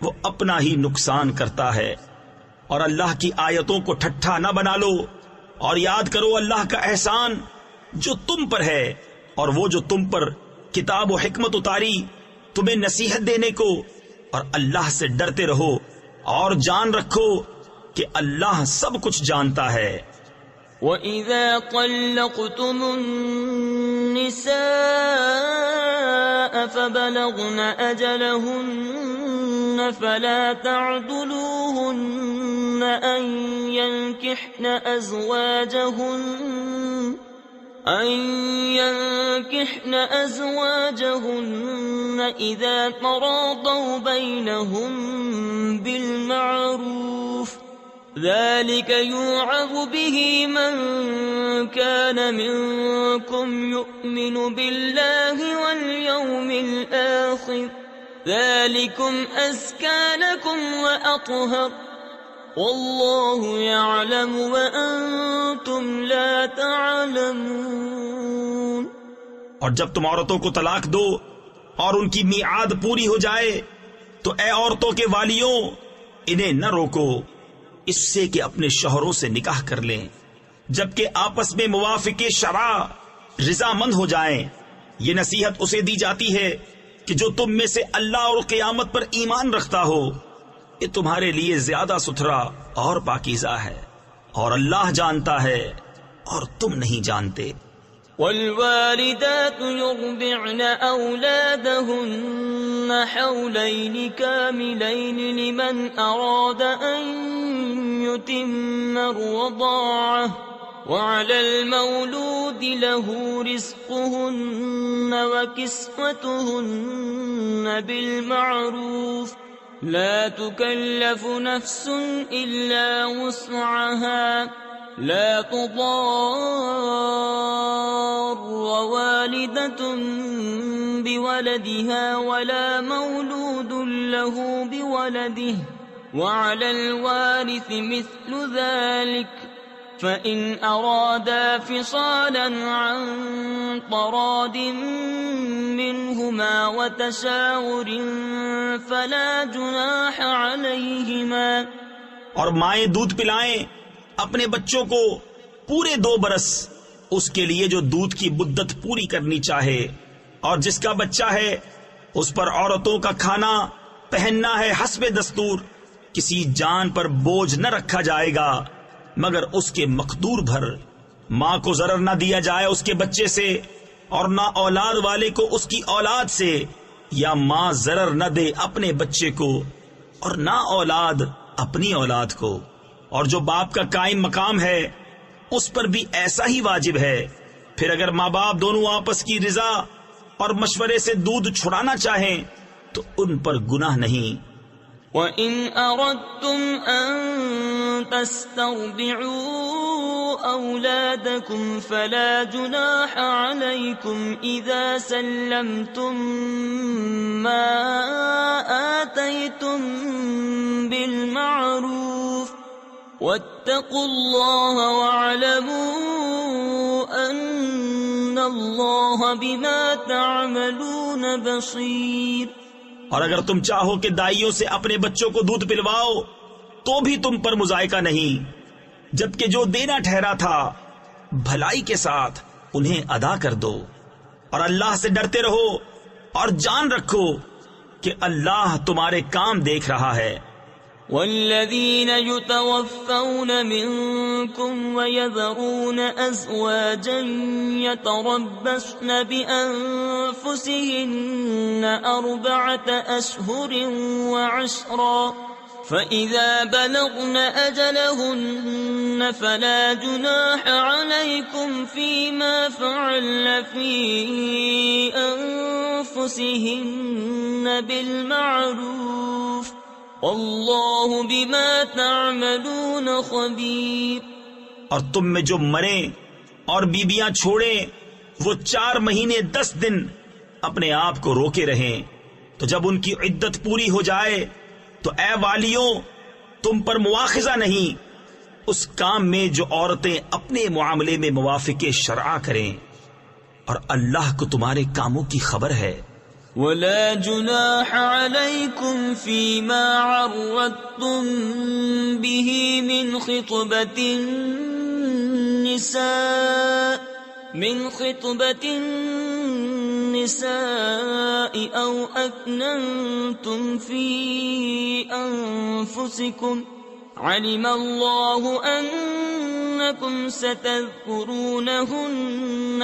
B: وہ اپنا ہی نقصان کرتا ہے۔ اور اللہ کی آیتوں کو ٹھٹھا نہ بنا لو، اور یاد کرو اللہ کا احسان جو تم پر ہے، اور وہ جو تم پر کتاب و حکمت اتاری تمہیں نصیحت دینے کو، اور اللہ سے ڈرتے رہو اور جان رکھو کہ اللہ سب کچھ جانتا ہے۔
A: وَإِذَا طَلَّقْتُمُ النِّسَاءَ فَبَلَغْنَ أَجَلَهُنَّ فَلَا تَعْضُلُوهُنَّ أَن يَنكِحْنَ أَزْوَاجَهُنَّ إِذَا تَرَاضَوْا بَيْنَهُم بِالْمَعْرُوفِ ذَلِكَ يُوعَظُ بِهِ مَن كَانَ مِنكُمْ يُؤْمِنُ بِاللَّهِ وَالْيَوْمِ الْآخِرِ ذَلِكُمْ أَزْكَى لَكُمْ وَأَطْهَرُ وَاللَّهُ يَعْلَمُ وَأَنتُمْ لَا تَعْلَمُونَ۔
B: اور جب تم عورتوں کو طلاق دو اور ان کی میعاد پوری ہو جائے تو اے عورتوں کے والیوں انہیں نہ روکو اس سے کہ اپنے شوہروں سے نکاح کر لیں جبکہ آپس میں موافق شرع رضامند ہو جائیں۔ یہ نصیحت اسے دی جاتی ہے کہ جو تم میں سے اللہ اور قیامت پر ایمان رکھتا ہو، یہ تمہارے لیے زیادہ ستھرا اور پاکیزہ ہے، اور اللہ جانتا ہے اور تم نہیں جانتے۔
A: والوالدات يرضعن أولادهن حولين كاملين لمن أراد أن يتم الرضاعة، وعلى المولود له رزقهن وكسوتهن بالمعروف، لا تكلف نفس إلا وسعها، لا تضار والدة بولدها ولا مولود له بولده، وعلى الوارث مثل ذلك، فإن أرادا فصالا عن تراض منهما وتشاور فلا جناح عليهما۔
B: اور مائیں دودھ پلائیں اپنے بچوں کو پورے 2 برس، اس کے لیے جو دودھ کی مدت پوری کرنی چاہے، اور جس کا بچہ ہے اس پر عورتوں کا کھانا پہننا ہے حسب دستور، کسی جان پر بوجھ نہ رکھا جائے گا مگر اس کے مقدور بھر۔ ماں کو ضرر نہ دیا جائے اس کے بچے سے، اور نہ اولاد والے کو اس کی اولاد سے، یا ماں ضرر نہ دے اپنے بچے کو اور نہ اولاد اپنی اولاد کو۔ اور جو باپ کا قائم مقام ہے اس پر بھی ایسا ہی واجب ہے۔ پھر اگر ماں باپ دونوں آپس کی رضا اور مشورے سے دودھ چھڑانا چاہیں تو ان پر گناہ نہیں۔
A: وَإِنْ أَرَدْتُمْ أَن تَسْتَرْضِعُوا أَوْلَادَكُمْ فَلَا جُنَاحَ عَلَيْكُمْ إِذَا سَلَّمْتُمْ مَا آتَيْتُمْ بِالْمَعْرُوفِ، وَاتَّقُوا اللَّهَ وَاعْلَمُوا أَنَّ اللَّهَ بِمَا تَعْمَلُونَ بَصِيرٌ۔
B: اور اگر تم چاہو کہ دائیوں سے اپنے بچوں کو دودھ پلواؤ تو بھی تم پر مذائقہ نہیں، جبکہ جو دینا ٹھہرا تھا بھلائی کے ساتھ انہیں ادا کر دو، اور اللہ سے ڈرتے رہو اور جان رکھو کہ اللہ تمہارے کام دیکھ رہا ہے۔
A: والذین یتوفون منکم ویذرون ازواجا یتربصن بانفسهن 4 اشہر وعشرا، فإذا بلغن أجلهن فلا جناح عليكم فيما فعلن في أنفسهن بالمعروف، والله بما تعملون خبير۔
B: اور تم میں جو مریں اور بیبیاں چھوڑیں وہ 4 مہینے 10 دن اپنے آپ کو روکے رہیں، تو جب ان کی عدت پوری ہو جائے تو اے والیوں تم پر مواخذہ نہیں اس کام میں جو عورتیں اپنے معاملے میں موافق شرع کریں، اور اللہ کو تمہارے کاموں کی خبر ہے۔
A: ولا جناح عليكم فيما عرضتم به من خطبة النساء أو أكننتم في أنفسكم، علم الله أنكم ستذكرونهن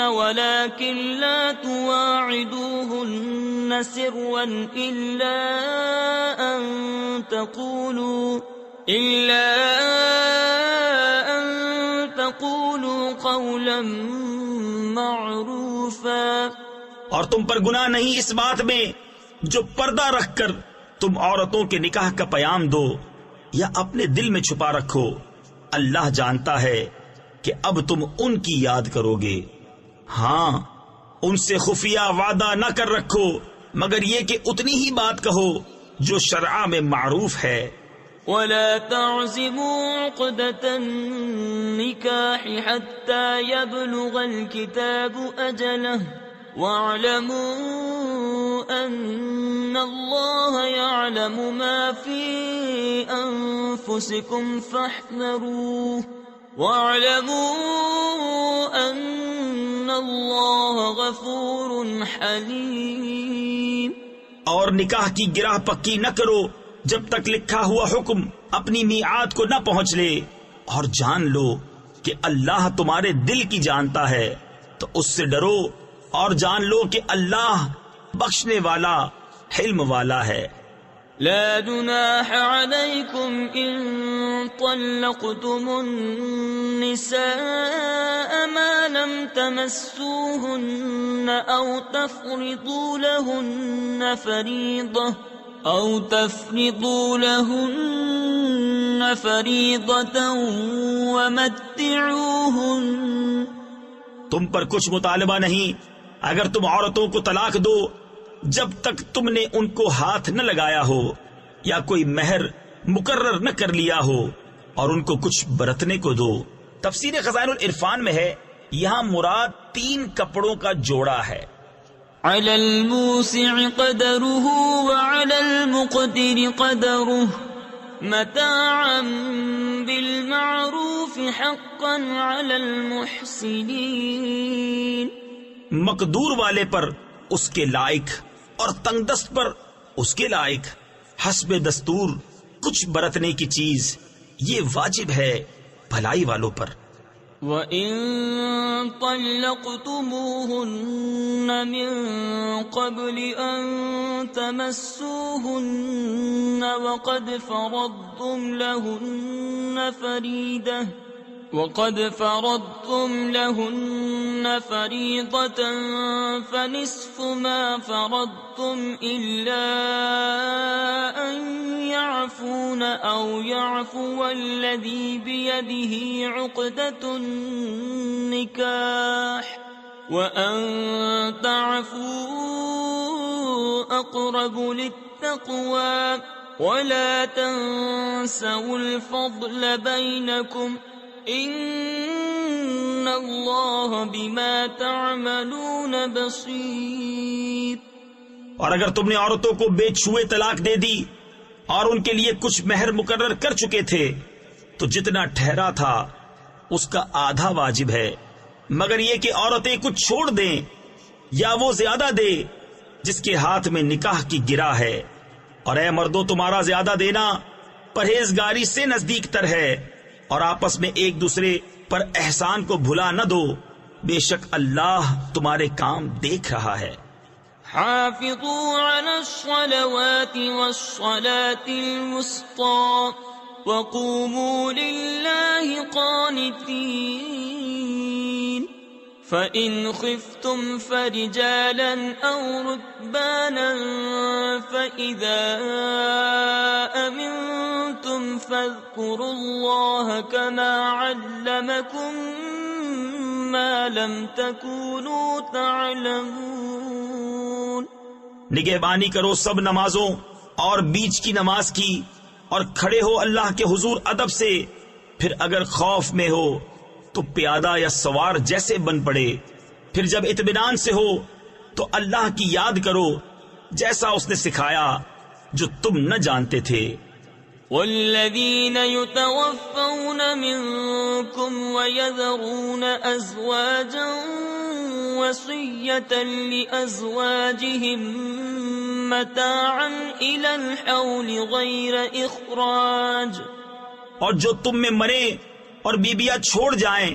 A: ولكن لا تواعدوهن سرا إلا أن تقولوا قولا معروفا۔
B: اور تم پر گناہ نہیں اس بات میں جو پردہ رکھ کر تم عورتوں کے نکاح کا پیام دو یا اپنے دل میں چھپا رکھو، اللہ جانتا ہے کہ اب تم ان کی یاد کرو گے۔ ہاں ان سے خفیہ وعدہ نہ کر رکھو مگر یہ کہ اتنی ہی بات کہو جو شرع میں معروف ہے۔
A: ولا تعزموا عقدة النكاح حتى يبلغ الكتاب أجله، واعلموا أن الله يعلم ما في أنفسكم فاحذروه، واعلموا أن الله غفور حليم۔
B: اور نکاح کی گرہ پکی نہ کرو جب تک لکھا ہوا حکم اپنی میعاد کو نہ پہنچ لے، اور جان لو کہ اللہ تمہارے دل کی جانتا ہے، تو اس سے ڈرو اور جان لو کہ اللہ بخشنے والا حلم والا ہے۔
A: لا جناح عليكم إن طلقتم النساء ما لم تمسوهن أو تفرضوا لهن فريضة ومتعوهن۔
B: تم پر کچھ مطالبہ نہیں اگر تم عورتوں کو طلاق دو جب تک تم نے ان کو ہاتھ نہ لگایا ہو یا کوئی مہر مقرر نہ کر لیا ہو، اور ان کو کچھ برتنے کو دو۔ تفسیر خزائن العرفان میں ہے یہاں مراد 3 کپڑوں کا جوڑا ہے۔
A: على الموسع قدره وعلى المقتر قدره متاعا بالمعروف حقا على المحسنين۔
B: مقدور والے پر اس کے لائق اور تنگ دست پر اس کے لائق، حسب دستور کچھ برتنے کی چیز یہ واجب ہے بھلائی والوں پر۔
A: وَإِن طَلَّقْتُمُوهُنَّ مِن قَبْلِ أَن تَمَسُّوهُنَّ وَقَدْ فَرَضْتُمْ لَهُنَّ فَرِيضَةً فَنِصْفُ مَا فَرَضْتُمْ إِلَّا أَن يَعْفُونَ أَوْ يَعْفُوَ الَّذِي بِيَدِهِ عُقْدَةُ النِّكَاحِ وَأَن تَعْفُوا أَقْرَبُ لِلتَّقْوَى وَلَا تَنسَوُا الْفَضْلَ بَيْنَكُمْ ان اللہ بما تعملون بصیر۔
B: اور اگر تم نے عورتوں کو بے چھوئے طلاق دے دی اور ان کے لیے کچھ مہر مقرر کر چکے تھے تو جتنا ٹھہرا تھا اس کا آدھا واجب ہے، مگر یہ کہ عورتیں کچھ چھوڑ دیں یا وہ زیادہ دے جس کے ہاتھ میں نکاح کی گرا ہے، اور اے مردوں تمہارا زیادہ دینا پرہیزگاری سے نزدیک تر ہے، اور آپس میں ایک دوسرے پر احسان کو بھلا نہ دو، بے شک اللہ تمہارے کام دیکھ رہا ہے۔
A: حافظوا على الصلوات والصلاة الوسطى وقوموا لله قانتين فإن خفتم فرجالا أو ركبانا فإذا أمنتم فاذكروا الله كما علمكم ما لم تكونوا تعلمون۔
B: نگہبانی کرو سب نمازوں اور بیچ کی نماز کی، اور کھڑے ہو اللہ کے حضور ادب سے، پھر اگر خوف میں ہو تو پیادہ یا سوار جیسے بن پڑے، پھر جب اطمینان سے ہو تو اللہ کی یاد کرو جیسا اس نے سکھایا جو تم نہ جانتے تھے۔
A: والذین یتوفون منکم ویذرون ازواجا وصیة لأزواجهم متاعا إلى الحول غیر اخراج،
B: اور جو تم میں مرے اور بیبیاں چھوڑ جائیں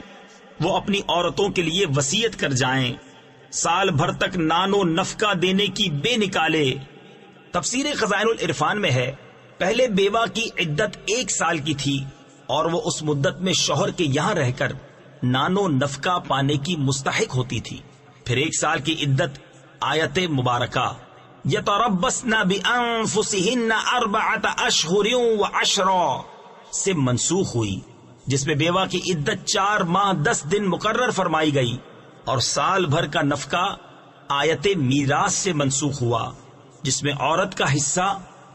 B: وہ اپنی عورتوں کے لیے وصیت کر جائیں سال بھر تک نان و نفقہ دینے کی بے نکالے۔ تفسیر خزائن العرفان میں ہے پہلے بیوہ کی عدت 1 سال کی تھی اور وہ اس مدت میں شوہر کے یہاں رہ کر نان و نفقہ پانے کی مستحق ہوتی تھی۔ پھر 1 سال کی عدت آیت مبارکہ یتربصن بانفسہن 4 اشہر وعشرا سے منسوخ ہوئی، جس میں بیوہ کی عدت 4 ماہ 10 دن مقرر فرمائی گئی، اور سال بھر کا نفقہ آیت میراث سے منسوخ ہوا، جس میں عورت کا حصہ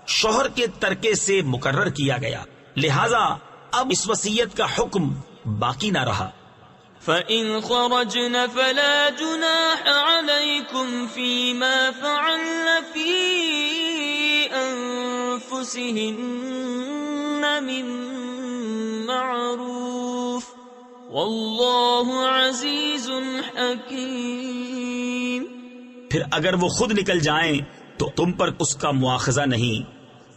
B: شوہر کے ترکے سے مقرر کیا گیا، لہذا اب اس وصیت کا حکم باقی نہ رہا۔
A: فَإِنْ خَرَجْنَ فَلَا جُنَاحَ عَلَيْكُمْ فِي مَا فَعَلْنَ فِي أَنفُسِهِنَّ مِن مَّعْرُوفٍ وَاللَّهُ عَزِيزٌ حَكِيمٌ۔
B: پھر اگر وہ خود نکل جائیں تو تم پر اس کا مواخذہ نہیں،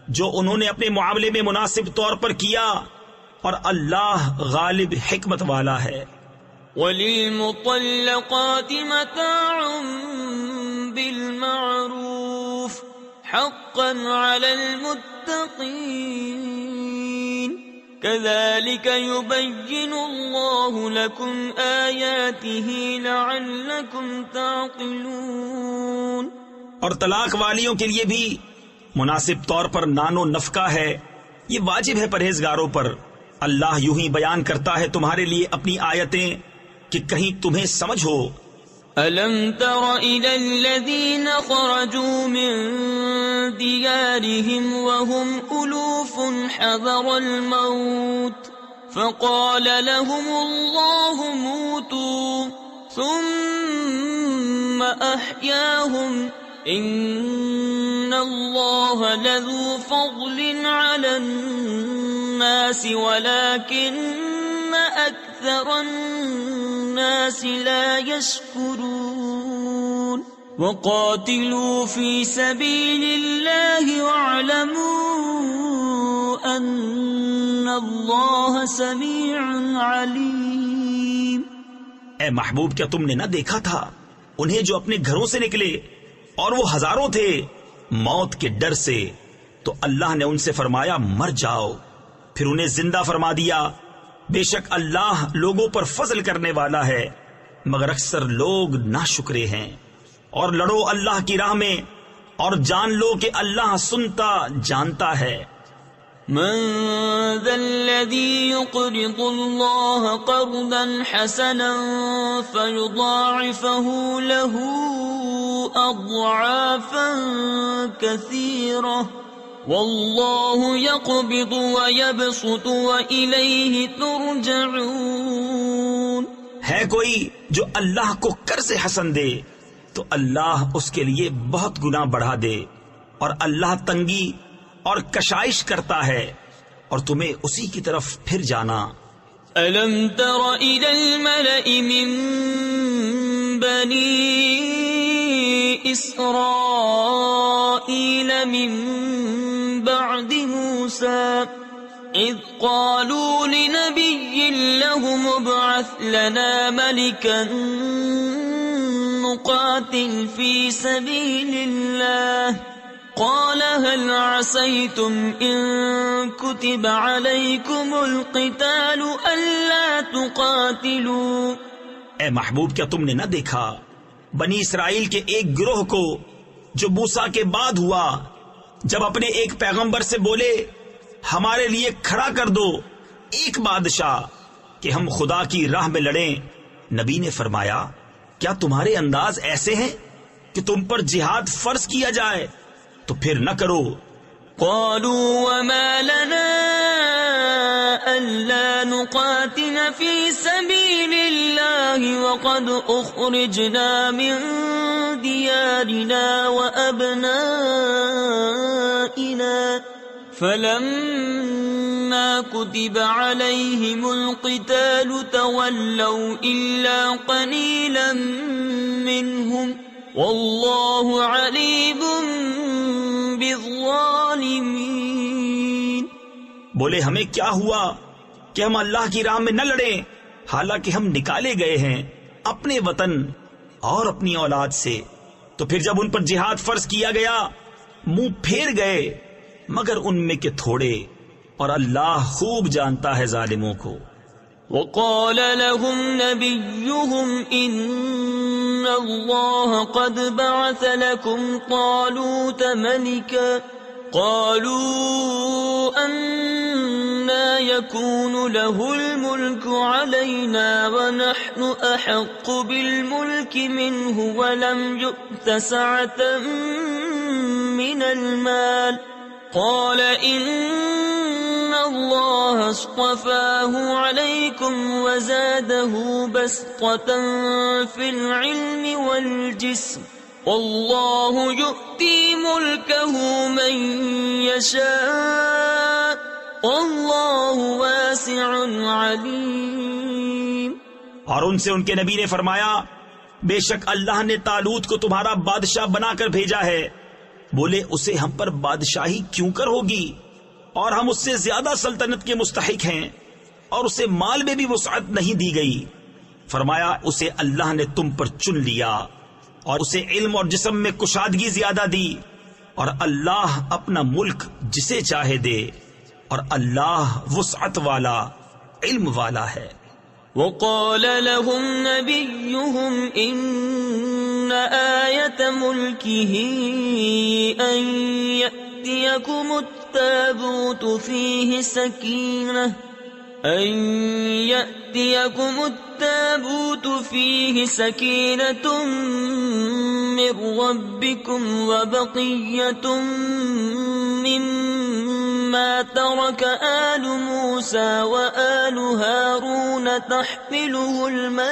B: جو انہوں نے اپنے معاملے میں مناسب طور پر کیا، اور اللہ غالب حکمت والا ہے۔
A: وَلِلْمُطَلَّقَاتِ مَتَاعٌ بِالْمَعْرُوفِ حَقًّا عَلَى الْمُتَّقِينَ كَذَلِكَ يُبَيِّنُ اللَّهُ لَكُمْ آيَاتِهِ لَعَلَّكُمْ تَعْقِلُونَ۔
B: اور طلاق والیوں کے لیے بھی مناسب طور پر نان و نفقہ ہے، یہ واجب ہے پرہیزگاروں پر۔ اللہ یوں ہی بیان کرتا ہے تمہارے لیے اپنی آیتیں کہ کہیں تمہیں سمجھ ہو۔
A: أَلَمْ تَرَ إِلَى الَّذِينَ خَرَجُوا مِن دِيَارِهِمْ وَهُمْ أُلُوفٌ حَذَرَ الْمَوْتِ فَقَالَ لَهُمُ اللَّهُ مُوتُوا ثُمَّ أَحْيَاهُمْ إِنَّ اللَّهَ لَذُو فَضْلٍ عَلَى النَّاسِ وَلَكِنَّ أَكْثَرَ النَّاسِ لَا يَشْكُرُونَ وَقَاتِلُوا فِي سَبِيلِ اللَّهِ وَاعْلَمُوا أَنَّ اللَّهَ سَمِيعٌ عَلِيمٌ۔
B: اے محبوب، کیا تم نے نہ دیکھا تھا انہیں جو اپنے گھروں سے نکلے اور وہ ہزاروں تھے موت کے ڈر سے، تو اللہ نے ان سے فرمایا مر جاؤ، پھر انہیں زندہ فرما دیا۔ بے شک اللہ لوگوں پر فضل کرنے والا ہے، مگر اکثر لوگ ناشکرے ہیں۔ اور لڑو اللہ کی راہ میں، اور جان لو کہ اللہ سنتا جانتا ہے۔
A: من ذا الذي يقرض الله قرضا حسنا فيضاعفه له أضعافا كثيرة والله يقبض ويبسط وإليه ترجعون۔
B: ہے کوئی جو اللہ کو قرض حسن دے تو اللہ اس کے لیے بہت گنا بڑھا دے، اور اللہ تنگی اور کشائش کرتا ہے، اور تمہیں اسی کی طرف پھر جانا۔
A: أَلَمْ تَرَ إِلَى الْمَلَإِ مِن بَنِي إِسْرَائِيلَ مِن بَعْدِ مُوسَىٰ إِذْ قَالُوا لِنَبِيٍّ لَهُمُ ابْعَثْ لَنَا مَلِكًا نُقَاتِلْ فِي سَبِيلِ اللَّهِ قال هل عسيتم إن كتب عليكم القتال ألا تقاتلوا۔
B: اے محبوب، کیا تم نے نہ دیکھا بنی اسرائیل کے ایک گروہ کو جو موسیٰ کے بعد ہوا، جب اپنے ایک پیغمبر سے بولے ہمارے لیے کھڑا کر دو ایک بادشاہ کہ ہم خدا کی راہ میں لڑیں۔ نبی نے فرمایا کیا تمہارے انداز ایسے ہیں کہ تم پر جہاد فرض کیا جائے تو پھر نہ کرو۔
A: قالوا وما لنا ألا نقاتل في سبيل الله وقد أخرجنا من ديارنا وأبنائنا فلما كتب عليهم القتال تولوا إلا قليلا منهم والله عليم بالظالمين۔
B: بولے ہمیں کیا ہوا کہ ہم اللہ کی راہ میں نہ لڑیں، حالانکہ ہم نکالے گئے ہیں اپنے وطن اور اپنی اولاد سے، تو پھر جب ان پر جہاد فرض کیا گیا منہ پھیر گئے مگر ان میں کے تھوڑے، اور اللہ خوب جانتا ہے ظالموں کو۔
A: وقال لهم نبيهم إن الله قد بعث لكم طالوت ملكا قالوا أنا يكون له الملك علينا ونحن أحق بالملك منه ولم يؤت سعة من المال قال إن الله اصطفاه عليكم وزاده بسطة في العلم والجسم والله يؤتي ملكه من يشاء والله واسع عليم۔
B: اور ان سے ان کے نبی نے فرمایا بے شک اللہ نے طالوت کو تمہارا بادشاہ بنا کر بھیجا ہے، بولے اسے ہم پر بادشاہی کیوں کر ہوگی، اور ہم اس سے زیادہ سلطنت کے مستحق ہیں، اور اسے مال میں بھی وسعت نہیں دی گئی۔ فرمایا اسے اللہ نے تم پر چن لیا اور اسے علم اور جسم میں کشادگی زیادہ دی، اور اللہ اپنا ملک جسے چاہے دے، اور اللہ وسعت والا علم والا ہے۔
A: وقال لهم نبيهم إن آية ملكه أن يأتيكم التابوت فيه سكينة من ربكم وبقية مما ترك آل موسى وآل هارون تحمله الملائكة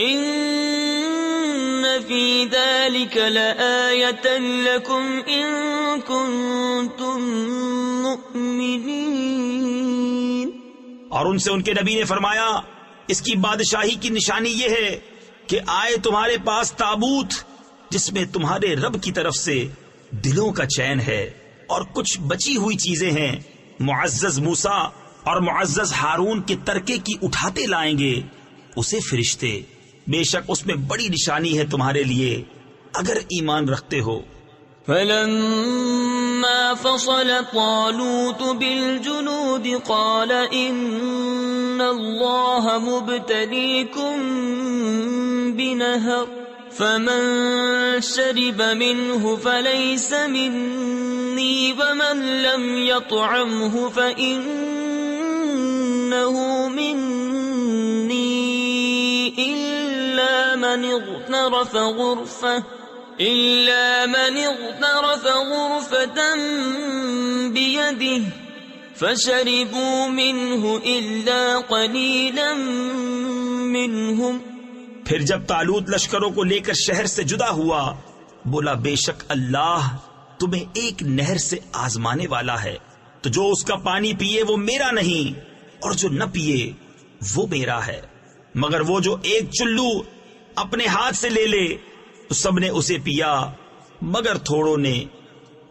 A: إن في ذلك لآية لكم إن كنتم مؤمنين۔
B: اور ان سے ان کے نبی نے فرمایا اس کی بادشاہی کی نشانی یہ ہے کہ آئے تمہارے پاس تابوت جس میں تمہارے رب کی طرف سے دلوں کا چین ہے اور کچھ بچی ہوئی چیزیں ہیں، معزز موسیٰ اور معزز ہارون کے ترکے کی اٹھاتے لائیں گے اسے فرشتے، بے شک اس میں بڑی نشانی ہے تمہارے لیے اگر ایمان رکھتے ہو۔
A: فلما فصل طالوت بالجنود قال إن الله مبتليكم بنهر فمن شرب منه فليس مني ومن لم يطعمه فإنه مني إلا من اغترف غرفة بيده فشربوا منه إلا قليلا منهم۔
B: پھر جب طالوت لشکروں کو لے کر شہر سے جدا ہوا بولا بے شک اللہ تمہیں ایک نہر سے آزمانے والا ہے، تو جو اس کا پانی پیے وہ میرا نہیں اور جو نہ پیے وہ میرا ہے، مگر وہ جو ایک چلو اپنے ہاتھ سے لے لے تو سب نے اسے پیا مگر تھوڑوں نے۔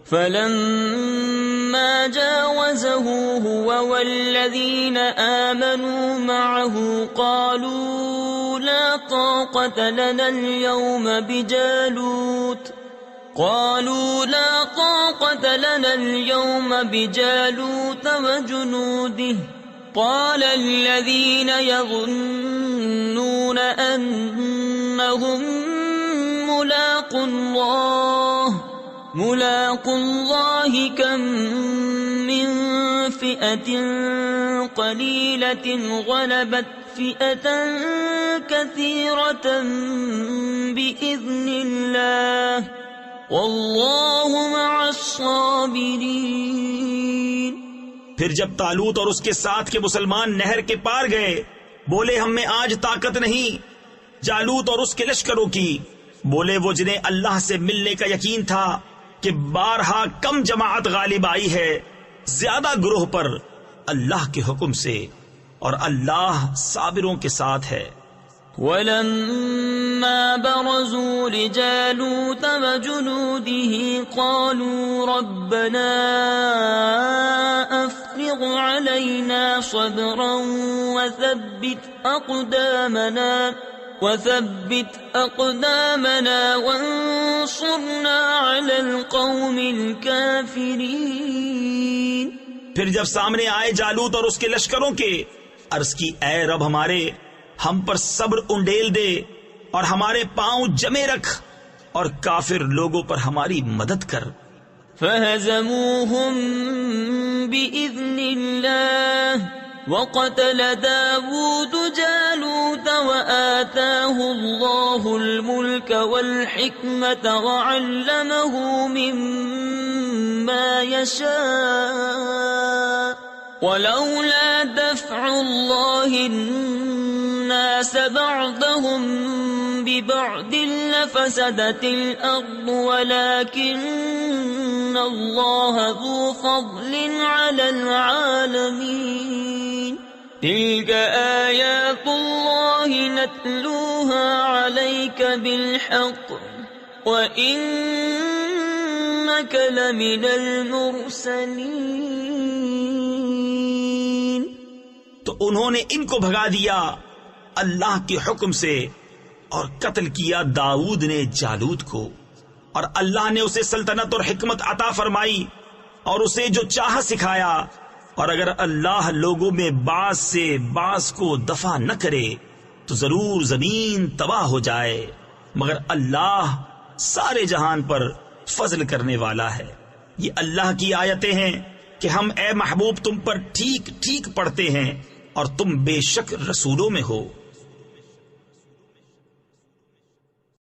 A: فلما جاوزه هو والذين آمنوا معه قالوا لا طاقة لنا اليوم بجالوت وجنوده قال الذين يظنون أنهم ملاق الله كم من فئة قليلة غلبت فئة كثيرة بإذن الله والله مع الصابرين۔
B: پھر جب طالوت اور اس کے ساتھ کے مسلمان نہر کے پار گئے بولے ہم میں آج طاقت نہیں جالوت اور اس کے لشکروں کی، بولے وہ جنہیں اللہ سے ملنے کا یقین تھا کہ بارہا کم جماعت غالب آئی ہے زیادہ گروہ پر اللہ کے حکم سے، اور اللہ صابروں کے ساتھ ہے۔
A: وَلَمَّا بَرَزُوا لِجَالُوتَ وَجُنُودِهِ قَالُوا رَبَّنَا أَفْرِغْ عَلَيْنَا صَبْرًا وثبت أقدامنا وانصرنا على القوم الكافرين۔
B: پھر جب سامنے آئے جالوت اور اس کے لشکروں کے عرض کی اے رب ہمارے ہم پر صبر انڈیل دے اور ہمارے پاؤں جمے رکھ اور کافر لوگوں پر ہماری مدد کر۔
A: فهزموهم بإذن الله وقتل داود جالوت وآتاه الله الملك والحكمة وعلمه مما يشاء ولولا دفع الله الناس بعضهم ببعض لفسدت الأرض ولكن الله ذو فضل على العالمين۔ تلك آيات الله نتلوها عليك بالحق وَإِنَّكَ لَمِنَ الْمُرْسَلِينَ۔
B: تو انہوں نے ان کو بھگا دیا اللہ کے حکم سے اور قتل کیا داؤد نے جالوت کو، اور اللہ نے اسے سلطنت اور حکمت عطا فرمائی اور اسے جو چاہا سکھایا، اور اگر اللہ لوگوں میں بعض سے بعض کو دفع نہ کرے تو ضرور زمین تباہ ہو جائے، مگر اللہ سارے جہان پر فضل کرنے والا ہے۔ یہ اللہ کی آیتیں ہیں کہ ہم اے محبوب تم پر ٹھیک ٹھیک پڑھتے ہیں اور تم بے شک رسولوں میں ہو۔